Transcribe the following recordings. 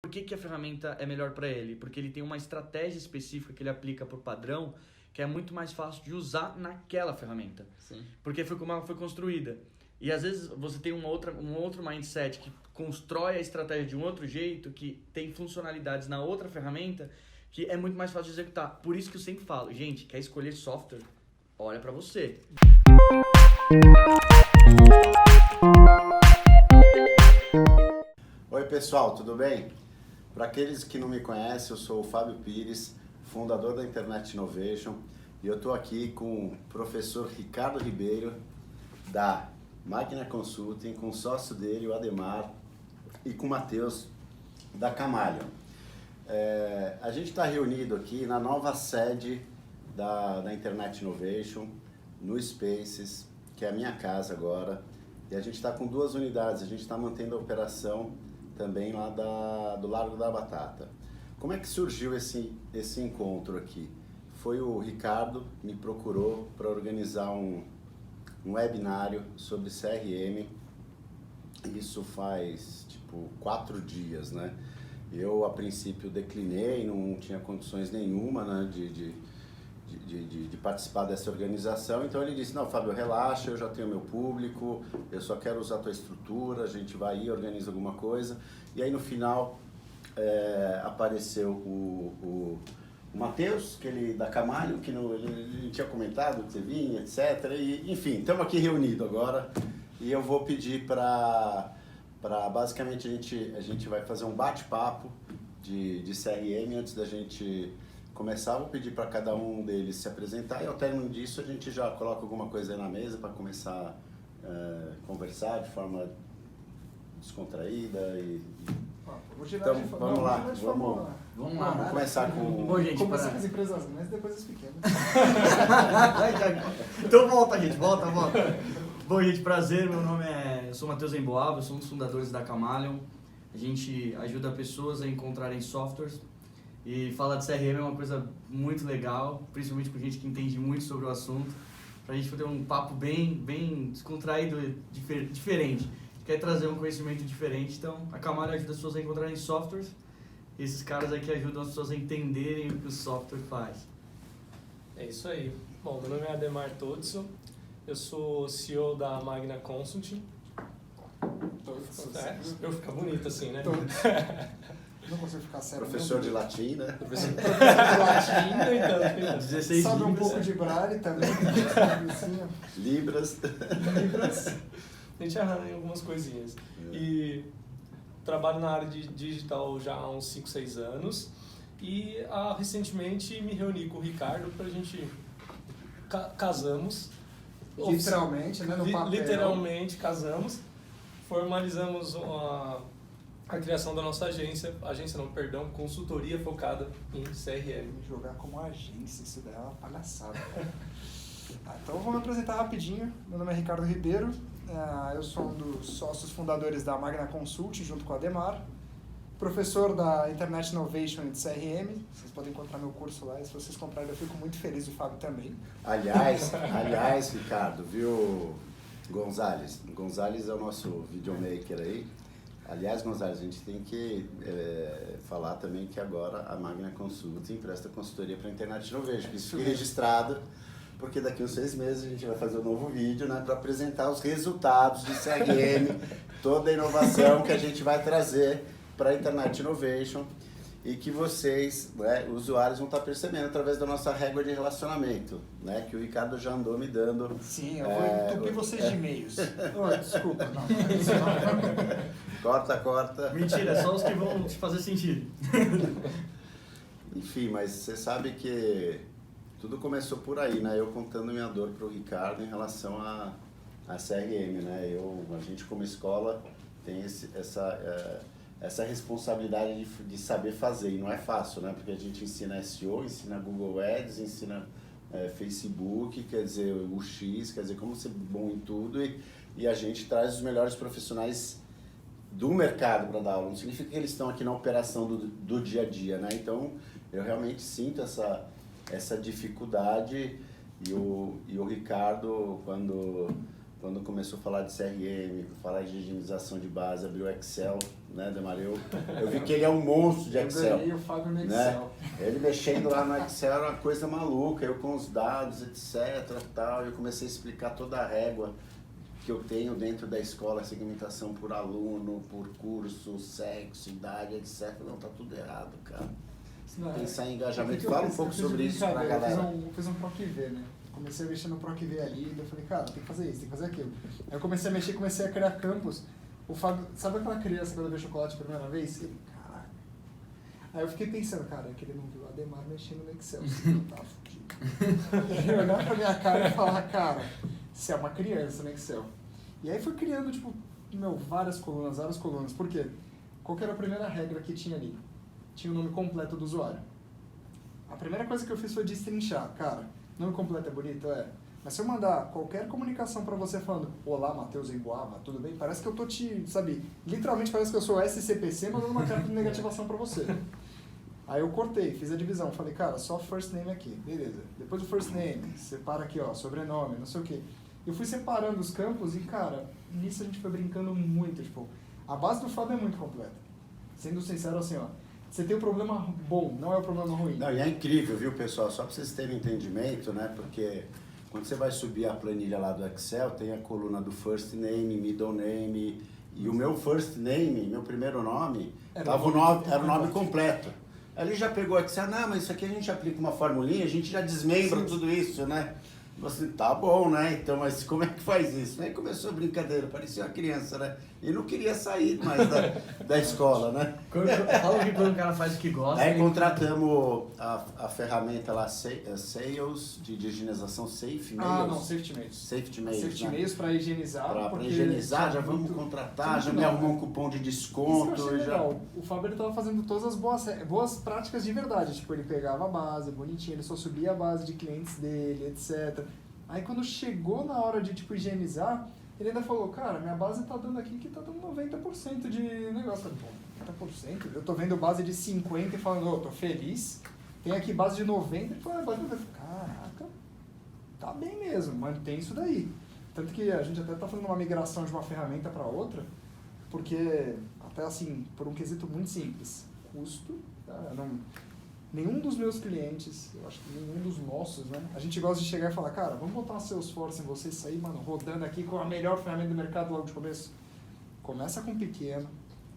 Por que a ferramenta é melhor para ele? Porque ele tem uma estratégia específica que ele aplica por padrão, que é muito mais fácil de usar naquela ferramenta. Sim. Porque foi como ela foi construída. E às vezes você tem um outro mindset que constrói a estratégia de um outro jeito, que tem funcionalidades na outra ferramenta, que é muito mais fácil de executar. Por isso que eu sempre falo, gente, quer escolher software? Olha para você. Oi pessoal, tudo bem? Para aqueles que não me conhecem, eu sou o Fábio Pires, fundador da Internet Innovation, e eu estou aqui com o professor Ricardo Ribeiro, da Magna Consulting, com o sócio dele, o Ademar, e com o Matheus, da Camalion. A gente está reunido aqui na nova sede da Internet Innovation, no Spaces, que é a minha casa agora, e a gente está com 2 unidades, a gente está mantendo a operação também lá do Largo da Batata. Como é que surgiu esse encontro aqui? Foi o Ricardo me procurou para organizar um webinário sobre CRM. Isso faz tipo 4 dias, né? Eu a princípio declinei, não tinha condições nenhuma, né, de participar dessa organização. Então ele disse, não, Fábio, relaxa, eu já tenho meu público, eu só quero usar a tua estrutura, a gente vai aí, organiza alguma coisa. E aí no final apareceu o Matheus, que ele da Camalion, que ele tinha comentado que você vinha, etc. E, enfim, estamos aqui reunidos agora e eu vou pedir para basicamente a gente vai fazer um bate-papo de CRM antes da gente começar. Vou pedir para cada um deles se apresentar e ao término disso a gente já coloca alguma coisa aí na mesa para começar a conversar de forma descontraída então vamos lá, vamos começar com... Bom, gente, começar com as empresas grandes, depois as pequenas. Então volta, gente, volta. Bom, gente, prazer, eu sou Matheus Emboava, eu sou um dos fundadores da Camalion. A gente ajuda pessoas a encontrarem softwares e falar de CRM é uma coisa muito legal, principalmente com gente que entende muito sobre o assunto, pra gente poder um papo bem descontraído, diferente. Quer trazer um conhecimento diferente, então a Camalion ajuda as pessoas a encontrarem softwares e esses caras aqui ajudam as pessoas a entenderem o que o software faz. É isso aí. Bom, meu nome é Ademar Todson, eu sou CEO da Magna Consulting. Eu ficar bonito assim, né? Não consigo ficar sério. Professor de latim, né? Professor de latim, então. 16 Sabe um libras. pouco de Braille também. Assim, Libras. A gente arranha algumas coisinhas. E trabalho na área de digital já há uns 5, 6 anos. E recentemente me reuni com o Ricardo para a gente casamos. literalmente, né? No papel. Literalmente casamos. Formalizamos a criação da nossa consultoria focada em CRM. Jogar como agência, isso daí é uma palhaçada. Então vou me apresentar rapidinho. Meu nome é Ricardo Ribeiro. Eu sou um dos sócios fundadores da Magna Consulting, junto com o Ademar. Professor da Internet Innovation e de CRM. Vocês podem encontrar meu curso lá. E se vocês comprarem, eu fico muito feliz, e o Fábio também. Aliás, Ricardo, viu, Gonzales? Gonzales é o nosso videomaker aí. Aliás, Gonzales, a gente tem que falar também que agora a Magna Consulting presta consultoria para a Internet Innovation. Isso fica registrado, porque daqui uns 6 meses a gente vai fazer um novo vídeo, né, para apresentar os resultados de CRM, toda a inovação que a gente vai trazer para a Internet Innovation e que vocês, né, usuários, vão estar percebendo através da nossa régua de relacionamento, né, que o Ricardo já andou me dando. Sim, eu vou entupir vocês de e-mails. Desculpa, não. Corta. Mentira, só os que vão te fazer sentido. Enfim, mas você sabe que tudo começou por aí, né? Eu contando minha dor para o Ricardo em relação a CRM, né? A gente como escola tem essa responsabilidade de saber fazer, e não é fácil, né? Porque a gente ensina SEO, ensina Google Ads, ensina Facebook, quer dizer, o X, quer dizer, como ser bom em tudo, e a gente traz os melhores profissionais do mercado para dar aula. Não significa que eles estão aqui na operação do dia a dia, né? Então, eu realmente sinto essa dificuldade, e o Ricardo, quando quando começou a falar de CRM, falar de higienização de base, abriu o Excel, né, Demar? Eu vi que ele é um monstro de Excel. Eu ganhei o Fábio no Excel. Né? Ele mexendo lá no Excel era uma coisa maluca, eu com os dados, etc, tal, eu comecei a explicar toda a régua que eu tenho dentro da escola, segmentação por aluno, por curso, sexo, idade, etc. Não, tá tudo errado, cara. Pensar em engajamento. Fala um pouco sobre isso pra galera. Eu fiz um PROC-V, né? Comecei a mexer no PROC-V ali, eu falei, cara, tem que fazer isso, tem que fazer aquilo. Aí eu comecei a mexer, comecei a criar campos. O Fábio, sabe aquela criança quando vê chocolate a primeira vez? Ele, caralho. Aí eu fiquei pensando, cara, é que ele não viu a Ademar mexendo no Excel, você tá fudido. Ele olhar pra minha cara e falar, cara, você é uma criança no Excel. E aí foi criando, tipo, várias colunas. Por quê? Qual que era a primeira regra que tinha ali? Tinha o nome completo do usuário. A primeira coisa que eu fiz foi destrinchar. Cara, nome completo é bonito? É. Mas se eu mandar qualquer comunicação pra você falando olá, Matheus Emboava, tudo bem? Parece que eu tô literalmente parece que eu sou SCPC mandando uma carta de negativação pra você. Aí eu cortei, fiz a divisão. Falei, cara, só first name aqui. Beleza. Depois do first name, separa aqui, ó, sobrenome, não sei o quê. Eu fui separando os campos e, cara, nisso a gente foi brincando muito. Tipo, a base do Fábio é muito completa. Sendo sincero assim, ó. Você tem um problema bom, não é um problema ruim. Não, e é incrível, viu, pessoal? Só para vocês terem entendimento, né? Porque quando você vai subir a planilha lá do Excel, tem a coluna do first name, middle name. E o meu first name, meu primeiro nome, era o nome completo. Aí ele já pegou o Excel, não, mas isso aqui a gente aplica uma formulinha, a gente já desmembra tudo isso, né? Você, tá bom, né? Então, mas como é que faz isso? Aí começou a brincadeira, parecia uma criança, né? E não queria sair mais da escola, né? Fala que quando o cara faz o que gosta. Aí contratamos a ferramenta lá, Sales, de higienização Safe Mails. Ah, não, Safety Mails. Safety Mails, Safety né? Mails para higienizar. Para higienizar, já vamos contratar, já me arrumou um cupom de desconto. Isso que eu achei legal. O Fábio estava fazendo todas as boas práticas de verdade. Tipo, ele pegava a base, bonitinho, ele só subia a base de clientes dele, etc. Aí quando chegou na hora de, tipo, higienizar, ele ainda falou, cara, minha base tá dando aqui que tá dando 90% de negócio. Pô, 90%? Eu tô vendo base de 50% e falando, ô, tô feliz. Tem aqui base de 90% e fala, base de 90%. Caraca, tá bem mesmo, mantém isso daí. Tanto que a gente até tá fazendo uma migração de uma ferramenta para outra, porque, até assim, por um quesito muito simples, custo, tá? Nenhum dos meus clientes, eu acho que nenhum dos nossos, né? A gente gosta de chegar e falar, cara, vamos botar uma Salesforce em você e sair, mano, rodando aqui com a melhor ferramenta do mercado logo de começo. Começa com pequeno,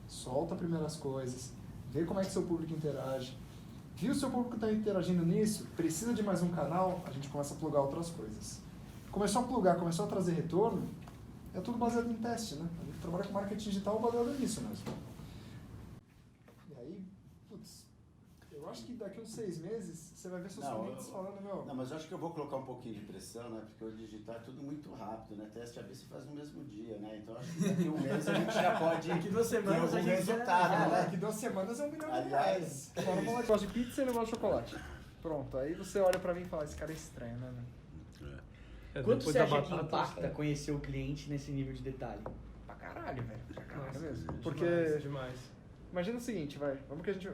solta primeiras coisas, vê como é que seu público interage. Viu o seu público está interagindo nisso? Precisa de mais um canal? A gente começa a plugar outras coisas. Começou a plugar, começou a trazer retorno, é tudo baseado em teste, né? A gente trabalha com marketing digital baseado nisso mesmo. E aí, putz, eu acho que daqui uns 6 meses você vai ver seus clientes falando, meu... Não, mas eu acho que eu vou colocar um pouquinho de pressão, né? Porque o digital é tudo muito rápido, né? Teste AB se faz no mesmo dia, né? Então acho que daqui um mês a gente já pode Daqui 2 semanas ter a um gente resultado, né? Daqui 2 semanas é 1 milhão de Aliás. reais. Só não gosta de pizza e não gosta de chocolate. Pronto, aí você olha pra mim e fala, esse cara é estranho, né? Quanto você acha que batata, impacta conhecer o cliente nesse nível de detalhe? Pra caralho, velho. Pra caralho Nossa, mesmo. demais, Porque... demais. Imagina o seguinte,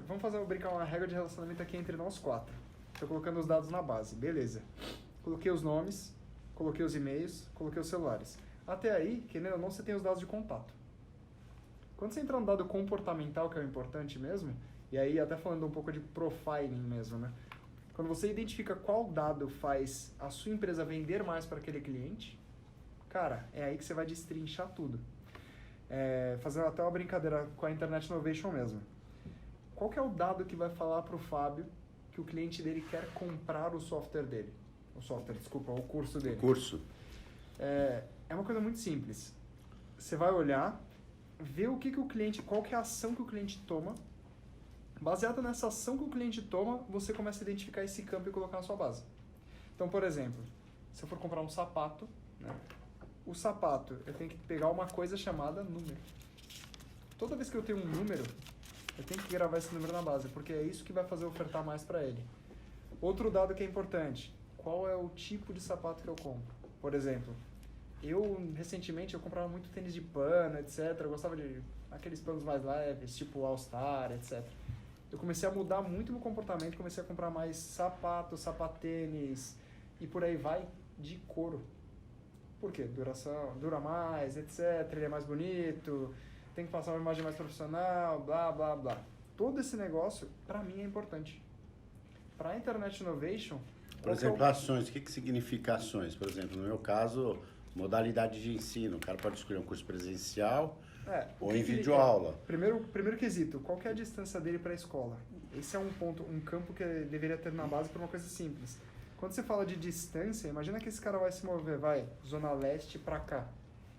vamos brincar uma regra de relacionamento aqui entre nós 4. Estou colocando os dados na base, beleza. Coloquei os nomes, coloquei os e-mails, coloquei os celulares. Até aí, querendo ou não, você tem os dados de contato. Quando você entrar no dado comportamental, que é o importante mesmo, e aí até falando um pouco de profiling mesmo, né? Quando você identifica qual dado faz a sua empresa vender mais para aquele cliente, cara, é aí que você vai destrinchar tudo. Fazendo até uma brincadeira com a Internet Innovation mesmo. Qual que é o dado que vai falar para o Fábio que o cliente dele quer comprar o software dele? O curso dele. O curso. É uma coisa muito simples. Você vai olhar, ver qual que é a ação que o cliente toma. Baseado nessa ação que o cliente toma, você começa a identificar esse campo e colocar na sua base. Então, por exemplo, se eu for comprar um sapato, né? O sapato, eu tenho que pegar uma coisa chamada número. Toda vez que eu tenho um número, eu tenho que gravar esse número na base, porque é isso que vai fazer eu ofertar mais para ele. Outro dado que é importante, qual é o tipo de sapato que eu compro? Por exemplo, recentemente eu comprava muito tênis de pano, etc. Eu gostava de aqueles panos mais leves, tipo All Star, etc. Eu comecei a mudar muito meu comportamento, comecei a comprar mais sapatos, sapatênis e por aí vai, de couro. Por quê? Duração, dura mais, etc. Ele é mais bonito, tem que passar uma imagem mais profissional, blá, blá, blá. Todo esse negócio, para mim, é importante. Para a Internet Innovation... Por exemplo, ações. O que significa ações? Por exemplo, no meu caso, modalidade de ensino. O cara pode escolher um curso presencial ou em videoaula. Primeiro quesito, qual que é a distância dele para a escola? Esse é um campo que deveria ter na base por uma coisa simples. Quando você fala de distância, imagina que esse cara vai se mover, Zona Leste para cá.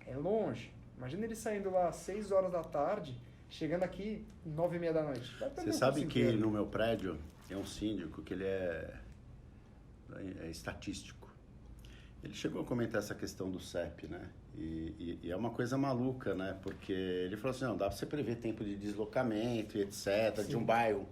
É longe. Imagina ele saindo lá às 6 horas da tarde, chegando aqui 9h30 da noite. Você sabe que no meu prédio é um síndico que ele é estatístico. Ele chegou a comentar essa questão do CEP, né? E é uma coisa maluca, né? Porque ele falou assim, não, dá para você prever tempo de deslocamento e etc, Sim. de um bairro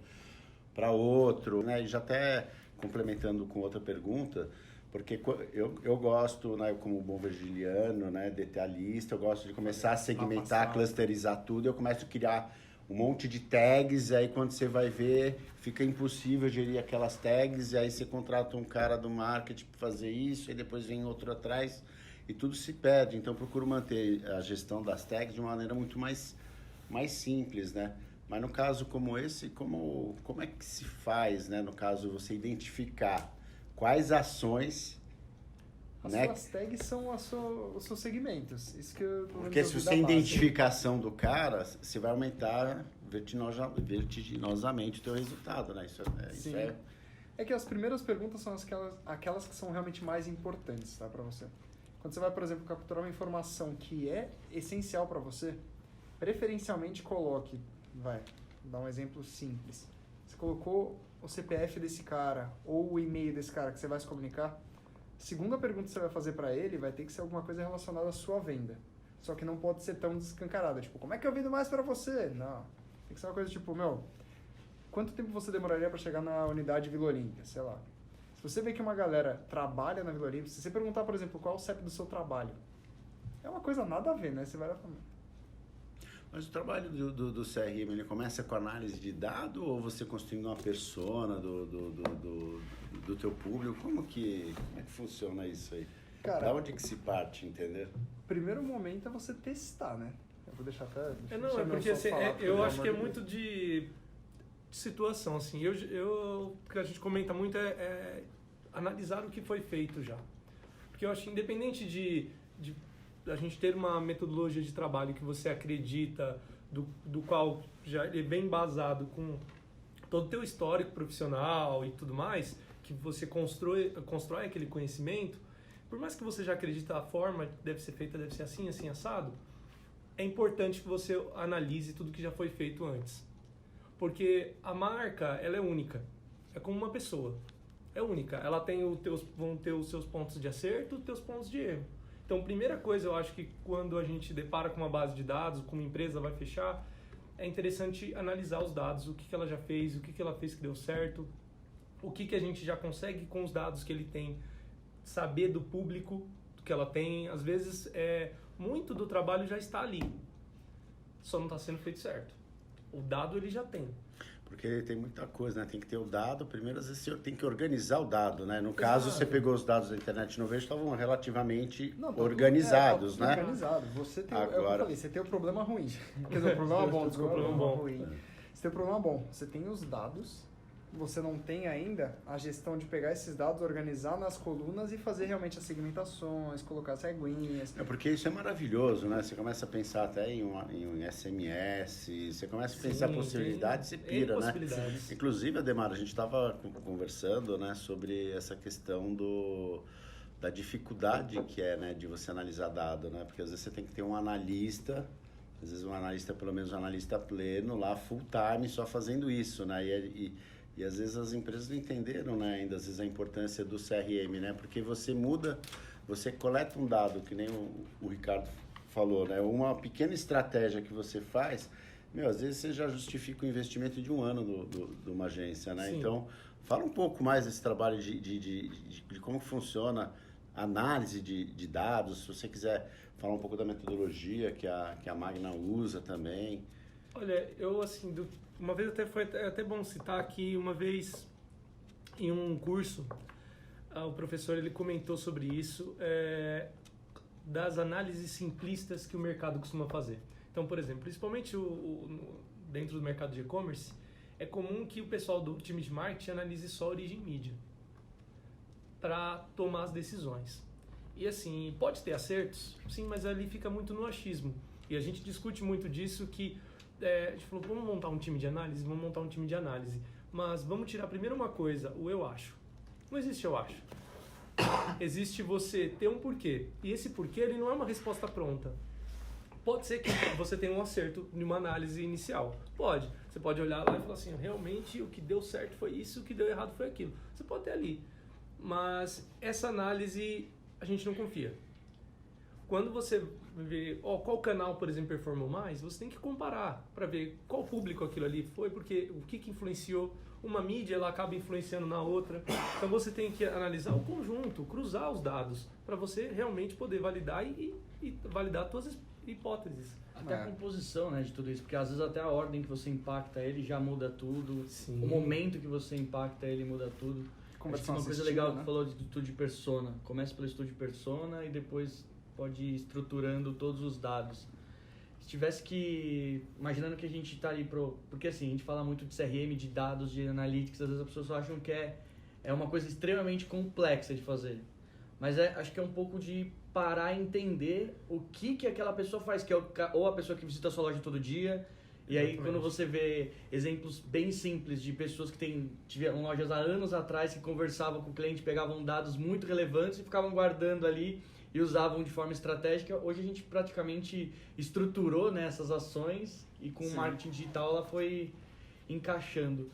para outro, né? E já até complementando com outra pergunta, porque eu gosto, né, como bom virgiliano, né, detalhista, eu gosto de começar a segmentar, clusterizar tudo, eu começo a criar um monte de tags, e aí quando você vai ver, fica impossível gerir aquelas tags, e aí você contrata um cara do marketing para fazer isso, e depois vem outro atrás, e tudo se perde. Então, eu procuro manter a gestão das tags de uma maneira muito mais simples, né? Mas no caso como esse, como é que se faz, né? No caso, você identificar quais ações... As né? suas tags são os seus segmentos. Isso que eu Porque se você tem identificação do cara, você vai aumentar vertiginosamente o teu resultado, né? Isso é que as primeiras perguntas são aquelas que são realmente mais importantes, tá, para você. Quando você vai, por exemplo, capturar uma informação que é essencial para você, preferencialmente coloque, dar um exemplo simples. Você colocou o CPF desse cara ou o e-mail desse cara que você vai se comunicar, a segunda pergunta que você vai fazer para ele vai ter que ser alguma coisa relacionada à sua venda. Só que não pode ser tão descancarada. Tipo, como é que eu vendo mais para você? Não. Tem que ser uma coisa tipo, quanto tempo você demoraria para chegar na unidade Vila Olímpia? Sei lá. Se você vê que uma galera trabalha na Vila Olímpia, se você perguntar, por exemplo, qual é o CEP do seu trabalho, é uma coisa nada a ver, né? Você vai lá falar... Mas o trabalho do CRM, ele começa com análise de dado ou você construindo uma persona do teu público? Como é que funciona isso aí? Cara, da onde que se parte, entendeu? Primeiro momento é você testar, né? Eu vou deixar até... porque assim, eu acho que é muito de situação, assim. O que a gente comenta muito é analisar o que foi feito já. Porque eu acho, independente de a gente ter uma metodologia de trabalho que você acredita, do qual já é bem embasado com todo o teu histórico profissional e tudo mais, que você constrói aquele conhecimento, por mais que você já acredite a forma deve ser feita, deve ser assim, assim, assado, é importante que você analise tudo que já foi feito antes. Porque a marca, ela é única. É como uma pessoa. É única. Ela vão ter os seus pontos de acerto e os teus pontos de erro. Então, primeira coisa, eu acho que quando a gente depara com uma base de dados, como uma empresa vai fechar, é interessante analisar os dados, o que ela já fez, o que ela fez que deu certo, o que a gente já consegue com os dados que ele tem, saber do público do que ela tem. Às vezes, muito do trabalho já está ali, só não está sendo feito certo. O dado ele já tem. Porque tem muita coisa, né? Tem que ter o dado. Primeiro, às vezes, você tem que organizar o dado, né? No caso, você pegou os dados da Internet Innovation, estavam relativamente organizados, né? Organizado. Você tem, agora... é o que eu falei, você tem o problema ruim. Quer dizer, o problema bom, desculpa, o problema ruim. Você tem o problema bom. Você tem os dados, você não tem ainda a gestão de pegar esses dados, organizar nas colunas e fazer realmente as segmentações, colocar as reguinhas. Porque isso é maravilhoso, né? Você começa a pensar até em um SMS, você começa a pensar possibilidades e pira, né? Inclusive, Ademar, a gente estava conversando, né, sobre essa questão da dificuldade que é, né, de você analisar dado, né? Porque às vezes você tem que ter um analista, às vezes pelo menos um analista pleno lá, full time, só fazendo isso, né? E às vezes as empresas não entenderam, né, ainda às vezes a importância do CRM, né? Porque você você coleta um dado, que nem o Ricardo falou, né? Uma pequena estratégia que você faz, às vezes você já justifica o investimento de um ano de uma agência, né? Sim. Então, fala um pouco mais desse trabalho de como funciona a análise de dados, se você quiser falar um pouco da metodologia que a Magna usa também. Olha, eu assim, uma vez foi até bom citar que uma vez em um curso, o professor ele comentou sobre isso, das análises simplistas que o mercado costuma fazer. Então, por exemplo, principalmente dentro do mercado de e-commerce, é comum que o pessoal do time de marketing analise só a origem mídia para tomar as decisões. E assim, pode ter acertos, sim, mas ali fica muito no achismo. E a gente discute muito disso que a gente falou, vamos montar um time de análise, mas vamos tirar primeiro uma coisa, o eu acho. Não existe eu acho. Existe você ter um porquê. E esse porquê ele não é uma resposta pronta. Pode ser que você tenha um acerto de uma análise inicial. Pode. Você pode olhar lá e falar assim, realmente o que deu certo foi isso, o que deu errado foi aquilo. Você pode ter ali. Mas essa análise a gente não confia. Quando você vê qual canal, por exemplo, performou mais, você tem que comparar para ver qual público aquilo ali foi, porque o que influenciou. Uma mídia ela acaba influenciando na outra. Então você tem que analisar o conjunto, cruzar os dados, para você realmente poder validar e validar as suas hipóteses. Até a composição, né, de tudo isso, porque às vezes até a ordem que você impacta ele já muda tudo. Sim. O momento que você impacta ele muda tudo. Acho que uma coisa legal que falou de estudo de persona. Começa pelo estudo de persona e depois pode ir estruturando todos os dados. Se tivesse que... Imaginando que a gente está ali porque assim, a gente fala muito de CRM, de dados, de analytics, às vezes as pessoas só acham que é uma coisa extremamente complexa de fazer. Mas acho que é um pouco de parar e entender o que aquela pessoa faz, que é ou a pessoa que visita a sua loja todo dia. E aí, quando você vê exemplos bem simples de pessoas que tiveram lojas há anos atrás, que conversavam com o cliente, pegavam dados muito relevantes e ficavam guardando ali e usavam de forma estratégica. Hoje a gente praticamente estruturou, né, essas ações e com o marketing digital ela foi encaixando.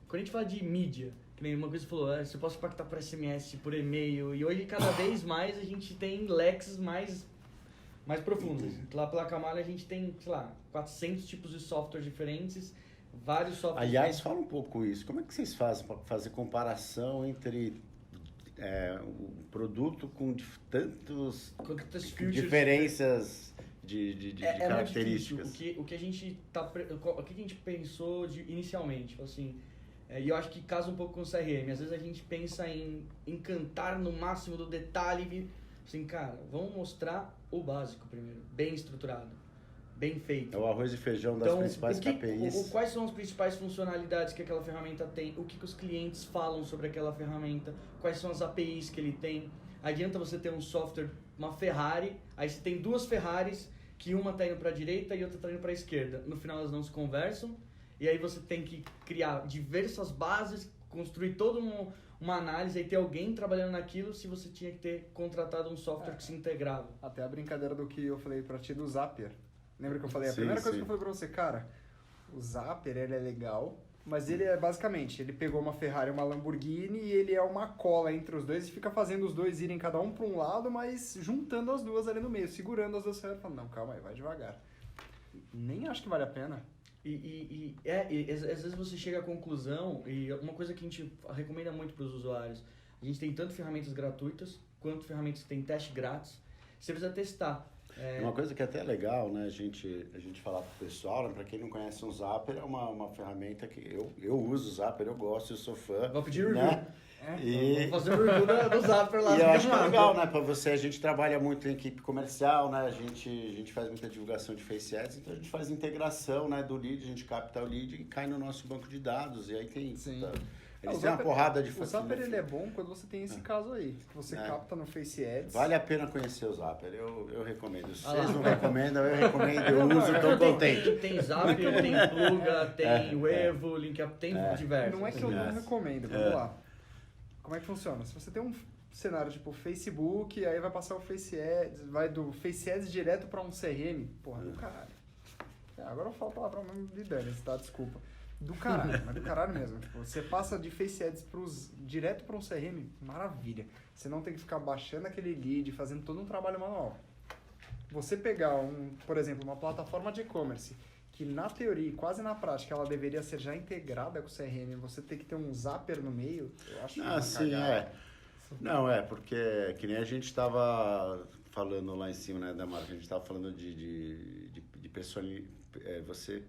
Quando a gente fala de mídia, que nem uma coisa que você falou, você pode impactar por SMS, por e-mail, e hoje cada vez mais a gente tem leques mais profundos. Lá pela Camalha a gente tem, sei lá, 400 tipos de software diferentes, vários softwares. Aliás, fala um pouco isso. Como é que vocês fazem para fazer comparação entre o produto com tantas diferenças de características? O que a gente pensou inicialmente, assim, e eu acho que casa um pouco com o CRM. Às vezes a gente pensa em encantar no máximo do detalhe, assim, cara, vamos mostrar o básico primeiro, bem estruturado, bem feito. É o arroz e feijão das principais KPIs. Quais são as principais funcionalidades que aquela ferramenta tem, o que os clientes falam sobre aquela ferramenta, quais são as APIs que ele tem. Adianta você ter um software, uma Ferrari, aí você tem duas Ferraris, que uma está indo para a direita e outra está indo para a esquerda. No final elas não se conversam, e aí você tem que criar diversas bases, construir toda uma análise e ter alguém trabalhando naquilo, se você tinha que ter contratado um software que se integrava. Até a brincadeira do que eu falei pra ti do Zapier. Lembra que eu falei? A primeira coisa que eu falei pra você, cara, o Zapier, ele é legal, mas ele é basicamente, ele pegou uma Ferrari e uma Lamborghini e ele é uma cola entre os dois e fica fazendo os dois irem cada um pra um lado, mas juntando as duas ali no meio, segurando as duas Ferrari, falando, não, calma aí, vai devagar. Nem acho que vale a pena. E às vezes você chega à conclusão, e uma coisa que a gente recomenda muito para os usuários, a gente tem tanto ferramentas gratuitas, quanto ferramentas que tem teste grátis, você precisa testar. Uma coisa que é até legal, né, a gente falar pro pessoal, né, para quem não conhece o Zapier, é uma ferramenta que eu uso o Zapier, eu gosto, eu sou fã. Vou pedir review. Né? Vou fazer o review do Zapier lá. E eu acho legal, né, para você, a gente trabalha muito em equipe comercial, né, a gente faz muita divulgação de Face Ads, então a gente faz integração, né, do lead, a gente capta o lead e cai no nosso banco de dados, e aí tem... Sim. Eles têm uma porrada de... O Zapier, ele é bom quando você tem esse caso aí, que você capta no Face Ads. Vale a pena conhecer o Zapier, eu recomendo. Se vocês não recomendam, eu recomendo, eu uso, estou contente. Tem Zapier, tem Pluga, tem Wevo, LinkUp, tem diversos. Não é que eu não recomendo, vamos lá. Como é que funciona? Se você tem um cenário tipo Facebook, aí vai passar o Face Ads, vai do Face Ads direto para um CRM, porra, do caralho. Agora eu falo a palavra de Dennis, tá? Desculpa. Do caralho, mas do caralho mesmo. Tipo, você passa de Face Ads direto para um CRM, maravilha. Você não tem que ficar baixando aquele lead, fazendo todo um trabalho manual. Você pegar, por exemplo, uma plataforma de e-commerce, que na teoria e quase na prática ela deveria ser já integrada com o CRM, você tem que ter um Zapier no meio, eu acho Não, porque que nem a gente estava falando lá em cima, né, da marca, a gente estava falando de você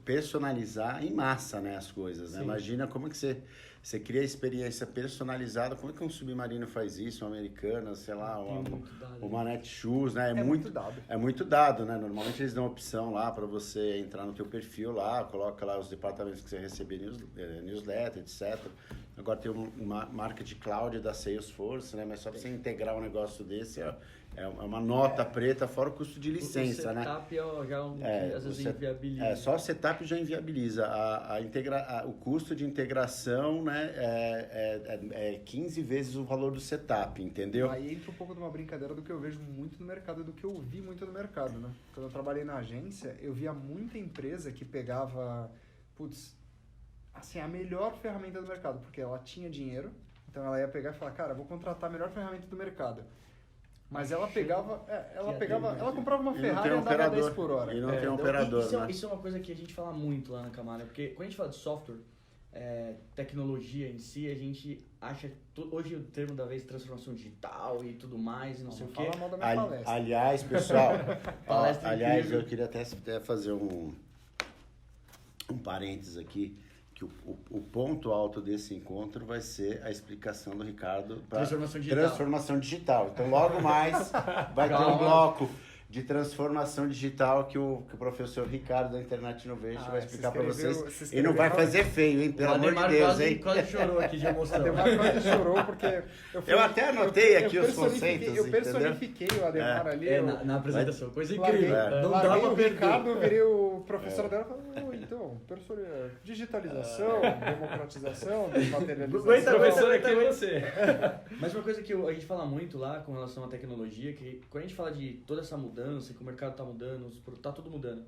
personalizar em massa, né, as coisas, né? Imagina como que você cria a experiência personalizada, como é que um submarino faz isso, uma americana, sei lá, uma Netshoes, né? É muito dado. É muito dado, né? Normalmente eles dão opção lá para você entrar no teu perfil lá, coloca lá os departamentos que você receber newsletter, etc. Agora tem uma marca de cloud da Salesforce, né? Mas só para você integrar um negócio desse é uma nota preta, fora o custo de licença, né? O setup às vezes inviabiliza. Só o setup já inviabiliza. O custo de integração, né, é 15 vezes o valor do setup, entendeu? Aí entra um pouco de uma brincadeira do que eu vejo muito no mercado, do que eu vi muito no mercado, né? Quando eu trabalhei na agência, eu via muita empresa que pegava, assim, a melhor ferramenta do mercado, porque ela tinha dinheiro, então ela ia pegar e falar, cara, vou contratar a melhor ferramenta do mercado. Mas ela pegava, ela comprava uma Ferrari e andava 10 por hora. E não tem um operador, né? Isso é uma coisa que a gente fala muito lá na Camalha, porque quando a gente fala de software, tecnologia em si, a gente acha, hoje o termo da vez, transformação digital e tudo mais, não sei o quê. Fala mal da minha palestra. Aliás, pessoal, Palestra incrível. eu queria até fazer um parênteses aqui, que o ponto alto desse encontro vai ser a explicação do Ricardo para transformação digital. Então, logo mais vai ter um bloco de transformação digital que o professor Ricardo da Internet Innovation vai explicar para vocês. E não vai fazer feio, hein? Pelo amor de Deus, hein? Quase chorou aqui de emoção. O Ademar quase chorou porque... Eu até anotei aqui os conceitos, eu personifiquei o Ademar ali. Na apresentação, coisa incrível. Não dá Larguei pra o perder. Ricardo, eu virei o professor dela e falei, então, digitalização, democratização, desmaterialização. Aguenta, professor, aqui é você. Mas uma coisa que a gente fala muito lá com relação à tecnologia, que quando a gente fala de toda essa mudança, que o mercado está mudando, tá tudo mudando,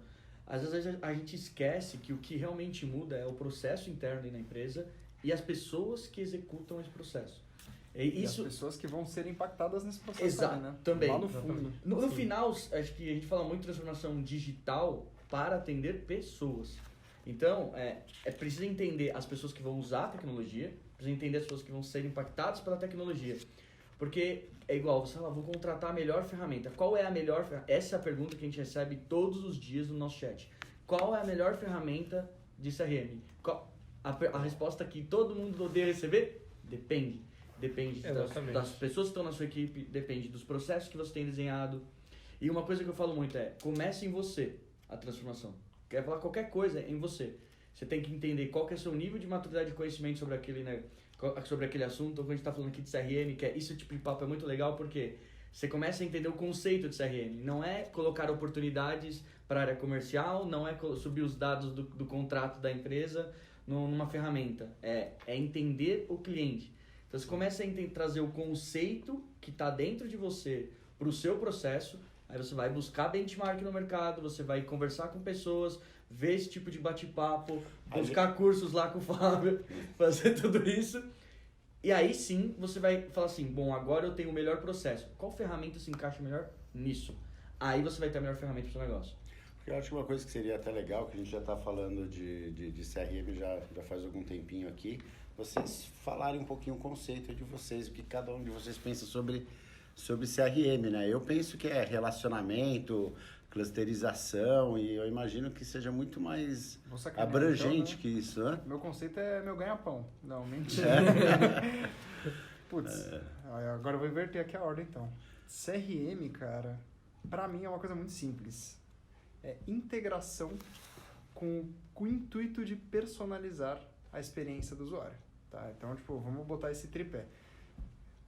às vezes a gente esquece que o que realmente muda é o processo interno aí na empresa e as pessoas que executam esse processo. E as pessoas que vão ser impactadas nesse processo. Exato, também, né? também. Lá no fundo. No final, acho que a gente fala muito de transformação digital para atender pessoas. Então, é preciso entender as pessoas que vão usar a tecnologia, precisa entender as pessoas que vão ser impactadas pela tecnologia. Porque é igual, você fala, vou contratar a melhor ferramenta. Qual é a melhor ferramenta? Essa é a pergunta que a gente recebe todos os dias no nosso chat. Qual é a melhor ferramenta de CRM? A resposta que todo mundo odeia receber? Depende. Depende das pessoas que estão na sua equipe, depende dos processos que você tem desenhado. E uma coisa que eu falo muito comece em você a transformação. Quer falar qualquer coisa em você. Você tem que entender qual que é o seu nível de maturidade de conhecimento sobre aquele, né, sobre aquele assunto. Então, quando a gente está falando aqui de CRM, esse tipo de papo é muito legal porque você começa a entender o conceito de CRM. Não é colocar oportunidades para a área comercial, não é subir os dados do contrato da empresa numa ferramenta. É entender o cliente. Então, você começa a trazer o conceito que está dentro de você para o seu processo. Aí você vai buscar benchmark no mercado, você vai conversar com pessoas, ver esse tipo de bate-papo, buscar cursos lá com o Fábio, fazer tudo isso. E aí sim, você vai falar assim, bom, agora eu tenho o melhor processo. Qual ferramenta se encaixa melhor nisso? Aí você vai ter a melhor ferramenta para o seu negócio. Eu acho que uma coisa que seria até legal, que a gente já está falando de CRM já faz algum tempinho aqui, vocês falarem um pouquinho o conceito de vocês, o que cada um de vocês pensa sobre CRM, né? Eu penso que é relacionamento, clusterização, e eu imagino que seja muito mais abrangente que isso, né? Meu conceito é meu ganha-pão. Não, mentira. Putz, agora eu vou inverter aqui a ordem, então. CRM, cara, pra mim é uma coisa muito simples. É integração com o intuito de personalizar a experiência do usuário, tá? Então, vamos botar esse tripé.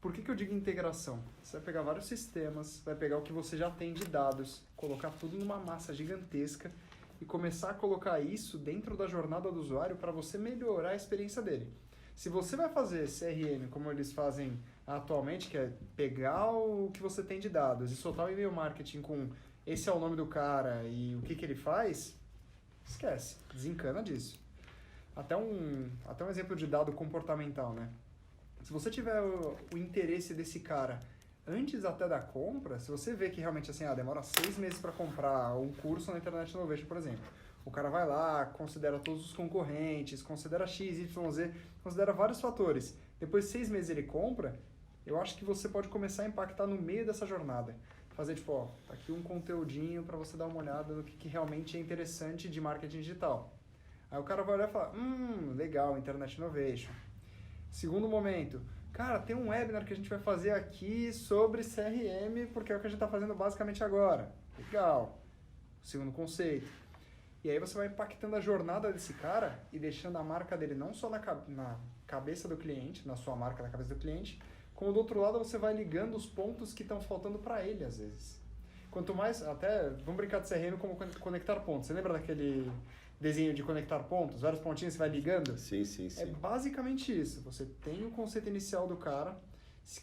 Por que eu digo integração? Você vai pegar vários sistemas, vai pegar o que você já tem de dados, colocar tudo numa massa gigantesca e começar a colocar isso dentro da jornada do usuário para você melhorar a experiência dele. Se você vai fazer CRM como eles fazem atualmente, que é pegar o que você tem de dados e soltar o e-mail marketing com esse é o nome do cara e o que ele faz, esquece, desencana disso. Até um exemplo de dado comportamental, né? Se você tiver o interesse desse cara antes até da compra, se você vê que realmente assim, demora 6 meses para comprar um curso na Internet Innovation, por exemplo, o cara vai lá, considera todos os concorrentes, considera X, Y, Z, considera vários fatores. Depois de 6 meses ele compra, eu acho que você pode começar a impactar no meio dessa jornada. fazer tipo, ó, tá aqui um conteúdinho para você dar uma olhada no que realmente é interessante de marketing digital. Aí o cara vai olhar e falar, legal, Internet Innovation. Segundo momento, cara, tem um webinar que a gente vai fazer aqui sobre CRM, porque é o que a gente está fazendo basicamente agora. Legal. Segundo conceito. E aí você vai impactando a jornada desse cara e deixando a marca dele não só na cabeça do cliente, na sua marca na cabeça do cliente, como do outro lado você vai ligando os pontos que estão faltando para ele às vezes. Quanto mais, até, vamos brincar de CRM como conectar pontos. Você lembra daquele desenho de conectar pontos? Vários pontinhos você vai ligando? Sim, sim, sim. É basicamente isso. Você tem o conceito inicial do cara.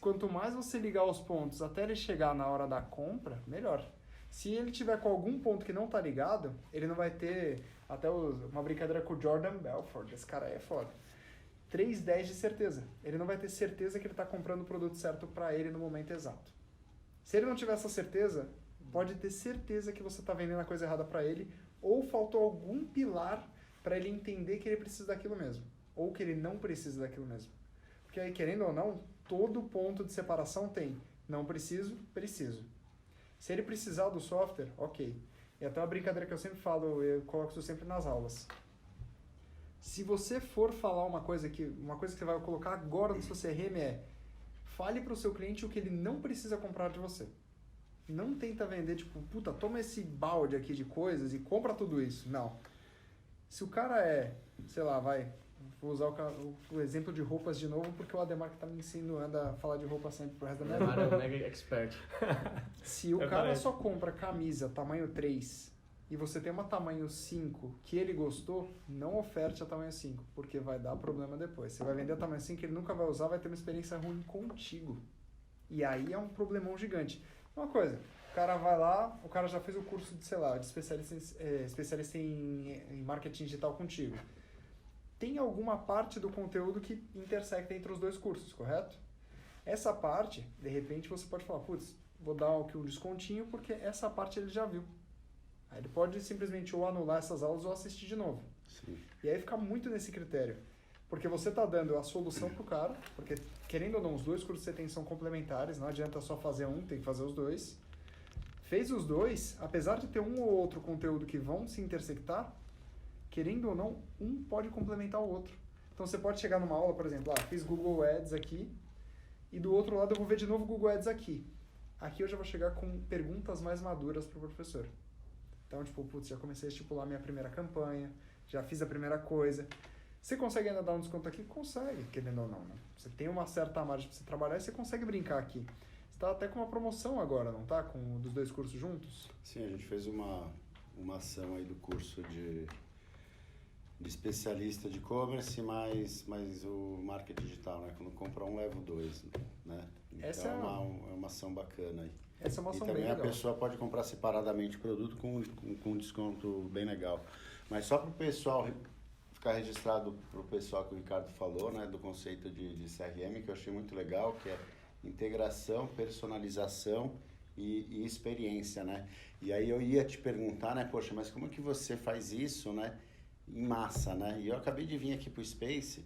Quanto mais você ligar os pontos até ele chegar na hora da compra, melhor. Se ele tiver com algum ponto que não está ligado, ele não vai ter, até uma brincadeira com o Jordan Belfort, esse cara aí é foda. 3/10 de certeza. Ele não vai ter certeza que ele está comprando o produto certo para ele no momento exato. Se ele não tiver essa certeza, pode ter certeza que você está vendendo a coisa errada para ele, ou faltou algum pilar para ele entender que ele precisa daquilo mesmo, ou que ele não precisa daquilo mesmo. Porque aí, querendo ou não, todo ponto de separação tem não preciso, preciso. Se ele precisar do software, ok. E até uma brincadeira que eu sempre falo, eu coloco isso sempre nas aulas. Se você for falar uma coisa que você vai colocar agora no seu CRM fale para o seu cliente o que ele não precisa comprar de você. Não tenta vender, tipo, puta, toma esse balde aqui de coisas e compra tudo isso. Não. Se o cara sei lá, vou usar o exemplo de roupas de novo, porque o Ademar que tá me ensinando a falar de roupa sempre pro resto da minha vida. Ademar é um mega expert. Se o cara só compra camisa tamanho 3 e você tem uma tamanho 5 que ele gostou, não oferte a tamanho 5, porque vai dar problema depois. Você vai vender a tamanho 5 que ele nunca vai usar, vai ter uma experiência ruim contigo. E aí é um problemão gigante. Uma coisa, o cara vai lá, o cara já fez o curso de, sei lá, de especialista em marketing digital contigo. Tem alguma parte do conteúdo que intersecta entre os dois cursos, correto? Essa parte, de repente, você pode falar, putz, vou dar aqui um descontinho porque essa parte ele já viu. Aí ele pode simplesmente ou anular essas aulas ou assistir de novo. Sim. E aí fica muito nesse critério. Porque você está dando a solução pro cara, porque querendo ou não, os dois cursos que você tem são complementares, não adianta só fazer um, tem que fazer os dois. Fez os dois, apesar de ter um ou outro conteúdo que vão se intersectar, querendo ou não, um pode complementar o outro. Então você pode chegar numa aula, por exemplo, fiz Google Ads aqui, e do outro lado eu vou ver de novo Google Ads aqui. Aqui eu já vou chegar com perguntas mais maduras para o professor. Então, tipo, putz, já comecei a estipular minha primeira campanha, já fiz a primeira coisa. Você consegue ainda dar um desconto aqui? Consegue, querendo ou não, né? Você tem uma certa margem para você trabalhar e você consegue brincar aqui. Você está até com uma promoção agora, não tá? Com dos dois cursos juntos? Sim, a gente fez uma ação aí do curso de especialista de e-commerce, mais o marketing digital, né? Quando compra um, leva o 2, né? Então essa é uma ação bacana aí. Essa é uma ação bem legal. E também a pessoa pode comprar separadamente o produto com um desconto bem legal. Mas só para o pessoal ficar registrado, para o pessoal que o Ricardo falou, né? Do conceito de CRM, que eu achei muito legal, que é integração, personalização e experiência, né? E aí eu ia te perguntar, né? Poxa, mas como é que você faz isso, né? Em massa, né? E eu acabei de vir aqui para o Space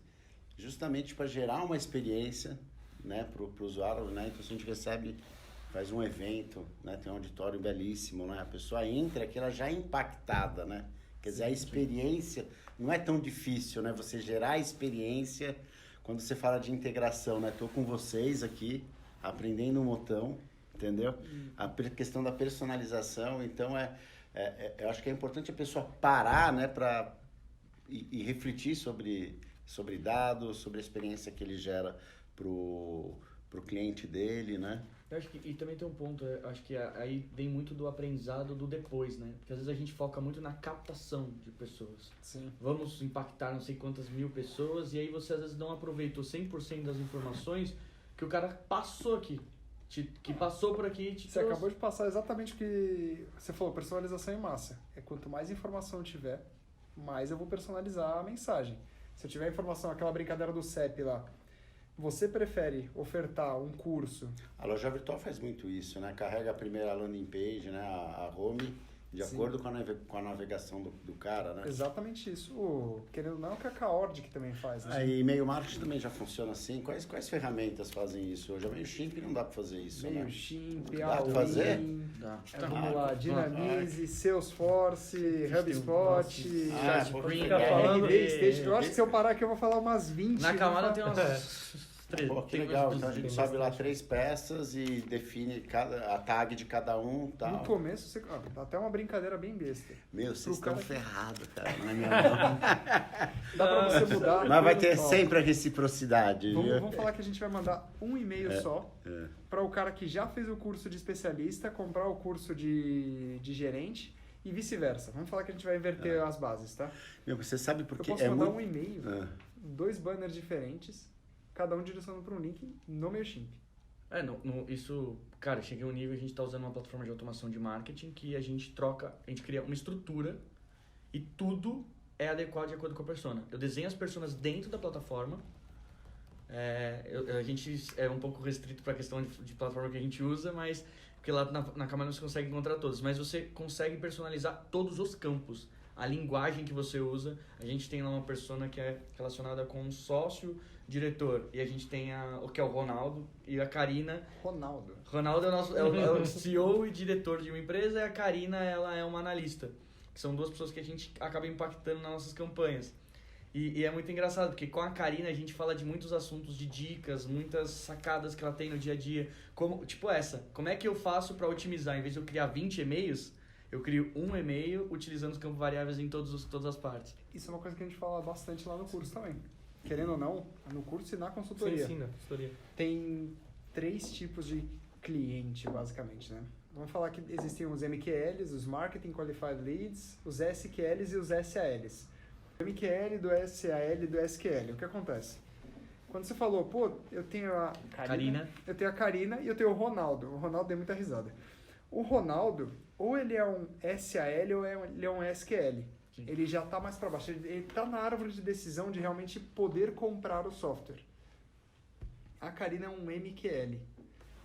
justamente para gerar uma experiência, né? Para o usuário, né? Então, se a gente recebe, faz um evento, né? Tem um auditório belíssimo, né? A pessoa entra aqui, ela já é impactada, né? Quer dizer, a experiência não é tão difícil, né? Você gerar a experiência quando você fala de integração, né? Tô com vocês aqui, aprendendo um montão, entendeu? A questão da personalização, então eu acho que é importante a pessoa parar, né? E refletir sobre dados, sobre a experiência que ele gera pro cliente dele, né? Eu acho que, e também tem um ponto, eu acho que aí vem muito do aprendizado do depois, né? Porque às vezes a gente foca muito na captação de pessoas. Sim. Vamos impactar não sei quantas mil pessoas e aí você às vezes não aproveitou 100% das informações que o cara passou aqui. Que passou por aqui e te Você trouxe. acabou de passar exatamente o que você falou, personalização em massa. É quanto mais informação eu tiver, mais eu vou personalizar a mensagem. Se eu tiver informação, aquela brincadeira do CEP lá, você prefere ofertar um curso? A loja virtual faz muito isso, né? Carrega a primeira landing page, né? A home, De Sim. acordo com a navegação do cara, né? Exatamente isso. Querendo ou não, é o que a Kaord que também faz, né? Aí, e-mail marketing também já funciona assim. Quais ferramentas fazem isso hoje? A MailChimp não dá para fazer isso, né? MailChimp, Dá pra fazer? Dá. Vamos lá, Dynamize, Salesforce, HubSpot, Ah, Spring, fica falando- RD Station. Eu acho que se eu parar aqui eu vou falar umas 20. Na camada né? tem umas... Pô, que tem legal. umas Então a gente 200. sobe lá 3 peças e define a tag de cada um e tal. No começo, você... dá até uma brincadeira bem besta. Meu, vocês Pro estão cara- ferrados, cara. Não é minha mão. Dá pra você mudar. Mas vai tudo. ter Ó, sempre a reciprocidade, viu? Vamos falar que a gente vai mandar um e-mail só É. para o cara que já fez o curso de especialista comprar o curso de gerente e vice-versa. Vamos falar que a gente vai inverter as bases, tá? Meu, você sabe Eu porque posso é mandar muito... um e-mail, 2 banners diferentes, cada um direcionando para um link no MailChimp. Isso, cara, cheguei a um nível, a gente tá usando uma plataforma de automação de marketing que a gente cria uma estrutura e tudo é adequado de acordo com a persona. Eu desenho as personas dentro da plataforma, a gente é um pouco restrito para a questão de plataforma que a gente usa, mas porque lá na Camada você consegue encontrar todos, mas você consegue personalizar todos os campos. A linguagem que você usa, a gente tem lá uma persona que é relacionada com um sócio, diretor, e a gente tem o que é o Ronaldo e a Karina. Ronaldo. Ronaldo é o CEO e diretor de uma empresa, e a Karina ela é uma analista, que são 2 pessoas que a gente acaba impactando nas nossas campanhas. E é muito engraçado, porque com a Karina a gente fala de muitos assuntos, de dicas, muitas sacadas que ela tem no dia a dia, como é que eu faço para otimizar, em vez de eu criar 20 e-mails, eu crio um e-mail utilizando os campos variáveis em todas as partes. Isso é uma coisa que a gente fala bastante lá no curso também. Querendo ou não, no curso e na consultoria. Sim, na consultoria. Tem 3 tipos de cliente, basicamente, né? Vamos falar que existem os MQLs, os Marketing Qualified Leads, os SQLs e os SALs. O MQL do SAL e do SQL, o que acontece? Quando você falou, pô, eu tenho a Karina. eu tenho a Karina e eu tenho o Ronaldo. O Ronaldo deu muita risada. O Ronaldo, ou ele é um SAL ou ele é um SQL. Sim. Ele já está mais para baixo. Ele está na árvore de decisão de realmente poder comprar o software. A Karina é um MQL.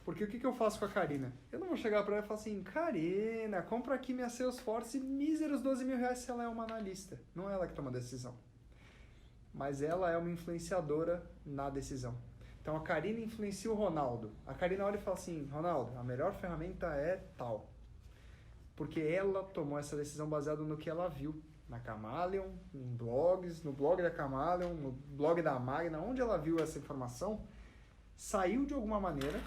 Porque o que eu faço com a Karina? Eu não vou chegar para ela e falar assim, Karina, compra aqui minha Salesforce, míseros 12 mil reais se ela é uma analista. Não é ela que toma a decisão. Mas ela é uma influenciadora na decisão. Então a Karina influencia o Ronaldo. A Karina olha e fala assim, Ronaldo, a melhor ferramenta é tal. Porque ela tomou essa decisão baseada no que ela viu. Na Camaleon, em blogs, no blog da Camaleon, no blog da Magna, onde ela viu essa informação, saiu de alguma maneira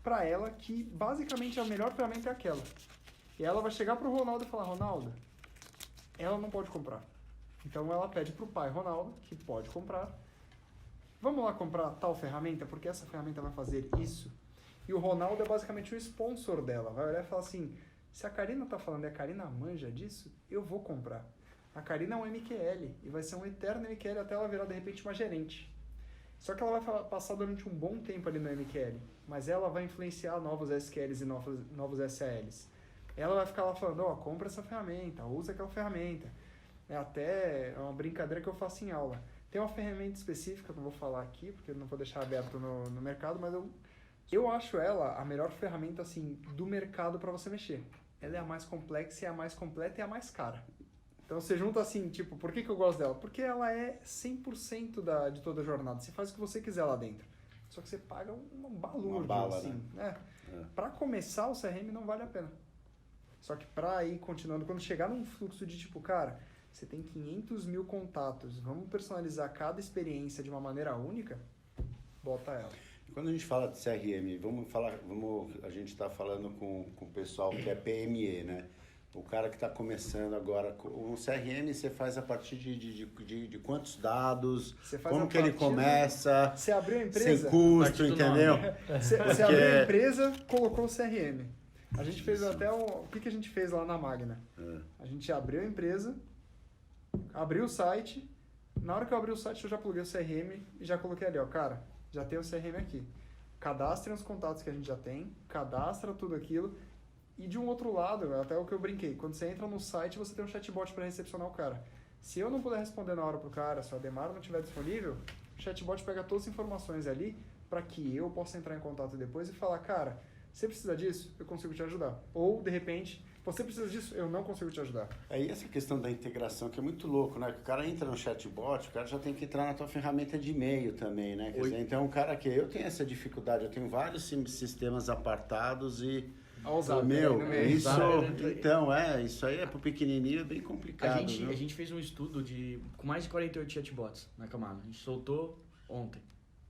para ela que basicamente a melhor ferramenta é aquela. E ela vai chegar pro Ronaldo e falar, Ronaldo, ela não pode comprar. Então ela pede pro pai Ronaldo, que pode comprar, vamos lá comprar tal ferramenta, porque essa ferramenta vai fazer isso. E o Ronaldo é basicamente o sponsor dela. Vai olhar e falar assim, se a Karina tá falando e a Karina manja disso, eu vou comprar. A Karina é um MQL e vai ser um eterno MQL até ela virar de repente uma gerente. Só que ela vai passar durante um bom tempo ali no MQL, mas ela vai influenciar novos SQLs e novos SALs. Ela vai ficar lá falando, ó, compra essa ferramenta, usa aquela ferramenta. É até uma brincadeira que eu faço em aula. Tem uma ferramenta específica que eu vou falar aqui, porque eu não vou deixar aberto no mercado, mas eu acho ela a melhor ferramenta assim do mercado para você mexer. Ela é a mais complexa, é a mais completa e é a mais cara. Então você junta assim, tipo, por que eu gosto dela? Porque ela é 100% de toda a jornada. Você faz o que você quiser lá dentro. Só que você paga um balúrdio, Uma bala, assim. né? Para começar o CRM não vale a pena. Só que para ir continuando, quando chegar num fluxo de tipo, cara, você tem 500 mil contatos, vamos personalizar cada experiência de uma maneira única, bota ela. E quando a gente fala de CRM, a gente está falando com o pessoal que é PME, né? O cara que está começando agora, o CRM você faz a partir de quantos dados, Você faz como a que ele partir começa, Você abriu a empresa, sem custo, partir do entendeu? Você abriu a empresa, colocou o CRM. A gente fez até o que a gente fez lá na Magna? A gente abriu a empresa, abriu o site. Na hora que eu abri o site, eu já pluguei o CRM e já coloquei ali, ó, cara, já tem o CRM aqui. Cadastrem os contatos que a gente já tem, cadastra tudo aquilo. E de um outro lado, até o que eu brinquei, quando você entra no site, você tem um chatbot para recepcionar o cara. Se eu não puder responder na hora pro cara, se o Ademar não estiver disponível, o chatbot pega todas as informações ali para que eu possa entrar em contato depois e falar, cara, você precisa disso? Eu consigo te ajudar. Ou, de repente, Você precisa disso? Eu não consigo te ajudar. Aí essa questão da integração que é muito louco, né? Que o cara entra no chatbot, o cara já tem que entrar na tua ferramenta de e-mail também, né? Quer dizer, então o cara que eu tenho essa dificuldade, eu tenho vários sistemas apartados e meu, isso, então isso aí é pro pequenininho é bem complicado. A gente fez um estudo com mais de 48 chatbots na Camargo. A gente soltou ontem.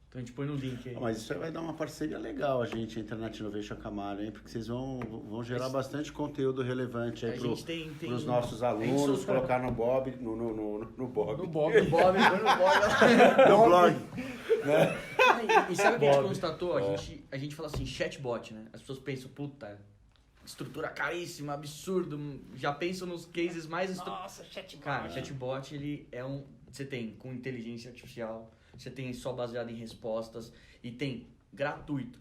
Então a gente põe no link aí. Mas isso aí vai dar uma parceria legal, a gente, a Internet Innovation Camargo, hein? Porque vocês vão gerar bastante conteúdo relevante aí pros nossos alunos, colocar no Bob, no blog. Né? E sabe o que a gente constatou? A gente fala assim, chatbot, né? As pessoas pensam, puta, estrutura caríssima, absurdo, já pensam nos cases mais... Nossa, chatbot. Cara, chatbot, ele é você tem com inteligência artificial, você tem só baseado em respostas e tem gratuito.